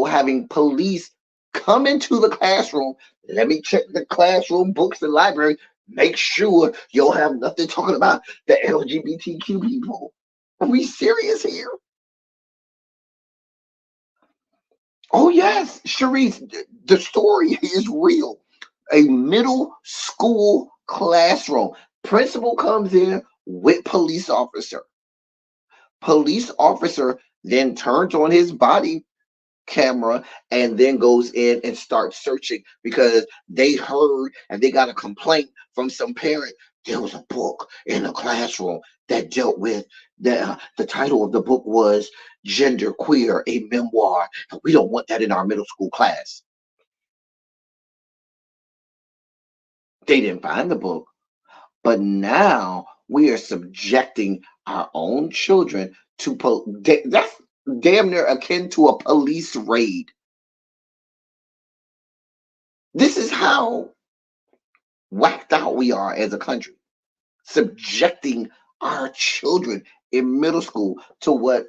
having police come into the classroom. Let me check the classroom books and library. Make sure you'll have nothing talking about the LGBTQ people. Are we serious here? Oh, yes, Sharice, the story is real. A middle school classroom. Principal comes in with police officer. Police officer then turns on his body camera and then goes in and starts searching because they heard and they got a complaint from some parent. There was a book in the classroom that dealt with the title of the book was Gender Queer, a Memoir. And we don't want that in our middle school class. They didn't find the book, but now we are subjecting our own children to that's damn near akin to a police raid. This is how whacked out we are as a country, subjecting our children in middle school to what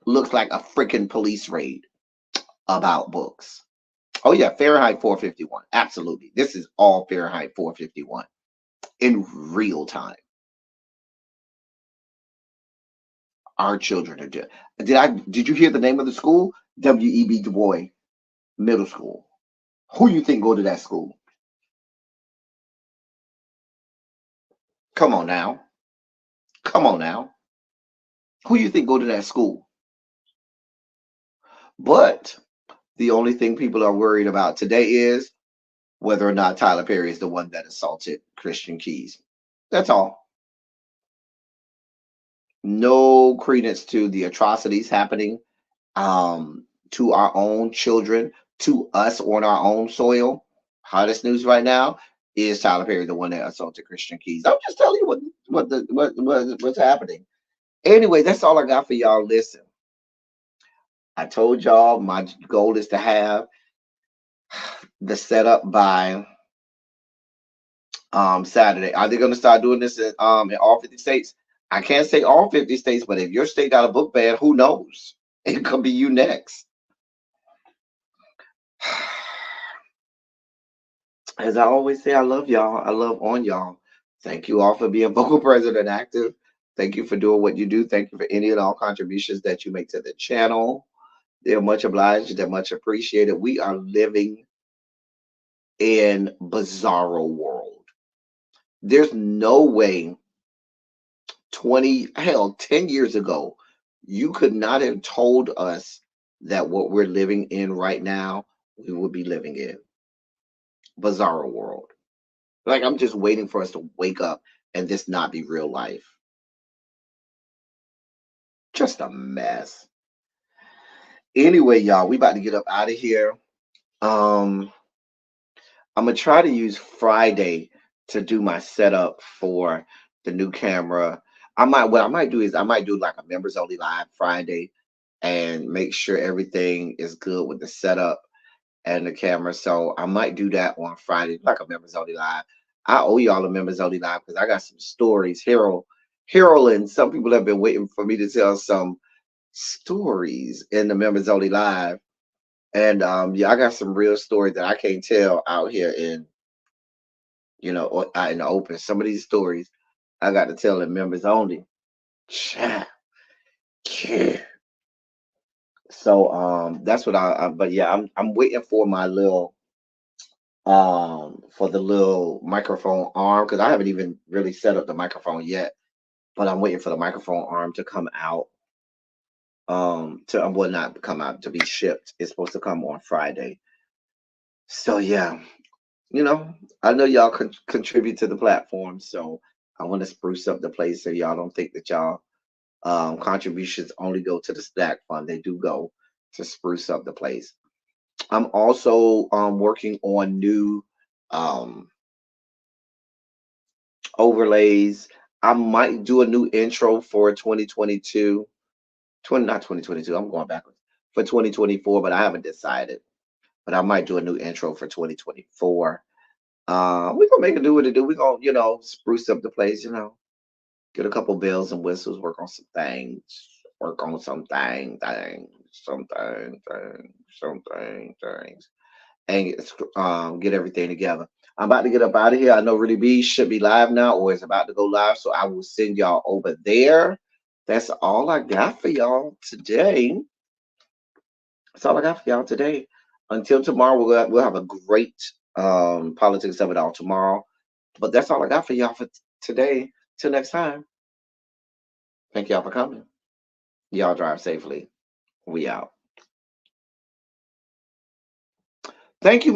looks like a freaking police raid about books. Oh yeah, Fahrenheit 451. Absolutely. This is all Fahrenheit 451 in real time. Our children are doing. Did you hear the name of the school? W.E.B. Du Bois Middle School. Who you think go to that school? Come on now. Come on now. Who you think go to that school? But the only thing people are worried about today is whether or not Tyler Perry is the one that assaulted Christian Keys. That's all. No credence to the atrocities happening to our own children, to us on our own soil. Hottest news right now is Tyler Perry the one that assaulted Christian Keys. I'm just telling you what's happening. Anyway, that's all I got for y'all. Listen, I told y'all my goal is to have the setup by Saturday. Are they going to start doing this in all 50 states? I can't say all 50 states, but if your state got a book ban, who knows? It could be you next. As I always say, I love y'all. I love on y'all. Thank you all for being vocal present and active. Thank you for doing what you do. Thank you for any and all contributions that you make to the channel. They're much obliged. They're much appreciated. We are living in bizarro world. There's no way 10 years ago, you could not have told us that what we're living in right now, we would be living in. Bizarro world. Like, I'm just waiting for us to wake up and this not be real life. Just a mess. Anyway, y'all, we about to get up out of here. I'm gonna try to use Friday to do my setup for the new camera. What I might do is I might do like a members only live Friday and make sure everything is good with the setup and the camera. So I might do that on Friday, like a members only live. I owe y'all a members only live because I got some stories. Harold, and some people have been waiting for me to tell some stories in the members only live. And yeah, I got some real stories that I can't tell out here in, out in the open. Some of these stories I got to tell in members only. Yeah. So that's what but yeah, I'm waiting for my little for the little microphone arm because I haven't even really set up the microphone yet, but I'm waiting for the microphone arm to come out. Well, not come out, to be shipped. It's supposed to come on Friday. So yeah, I know y'all contribute to the platform, so I want to spruce up the place so y'all don't think that y'all contributions only go to the stack fund. They do go to spruce up the place. I'm also working on new overlays. I might do a new intro for 2022. Not 2022. I'm going backwards. For 2024, but I haven't decided. But I might do a new intro for 2024. We're gonna make it do what it do. We're gonna, spruce up the place, get a couple bells and whistles, work on some things, things, and get everything together. I'm about to get up out of here. I know Rudy B should be live now, or is about to go live, so I will send y'all over there. That's all I got for y'all today. That's all I got for y'all today. Until tomorrow, we'll have a great politics of it all tomorrow. But that's all I got for y'all for today. Till next time. Thank y'all for coming. Y'all drive safely. We out. Thank you.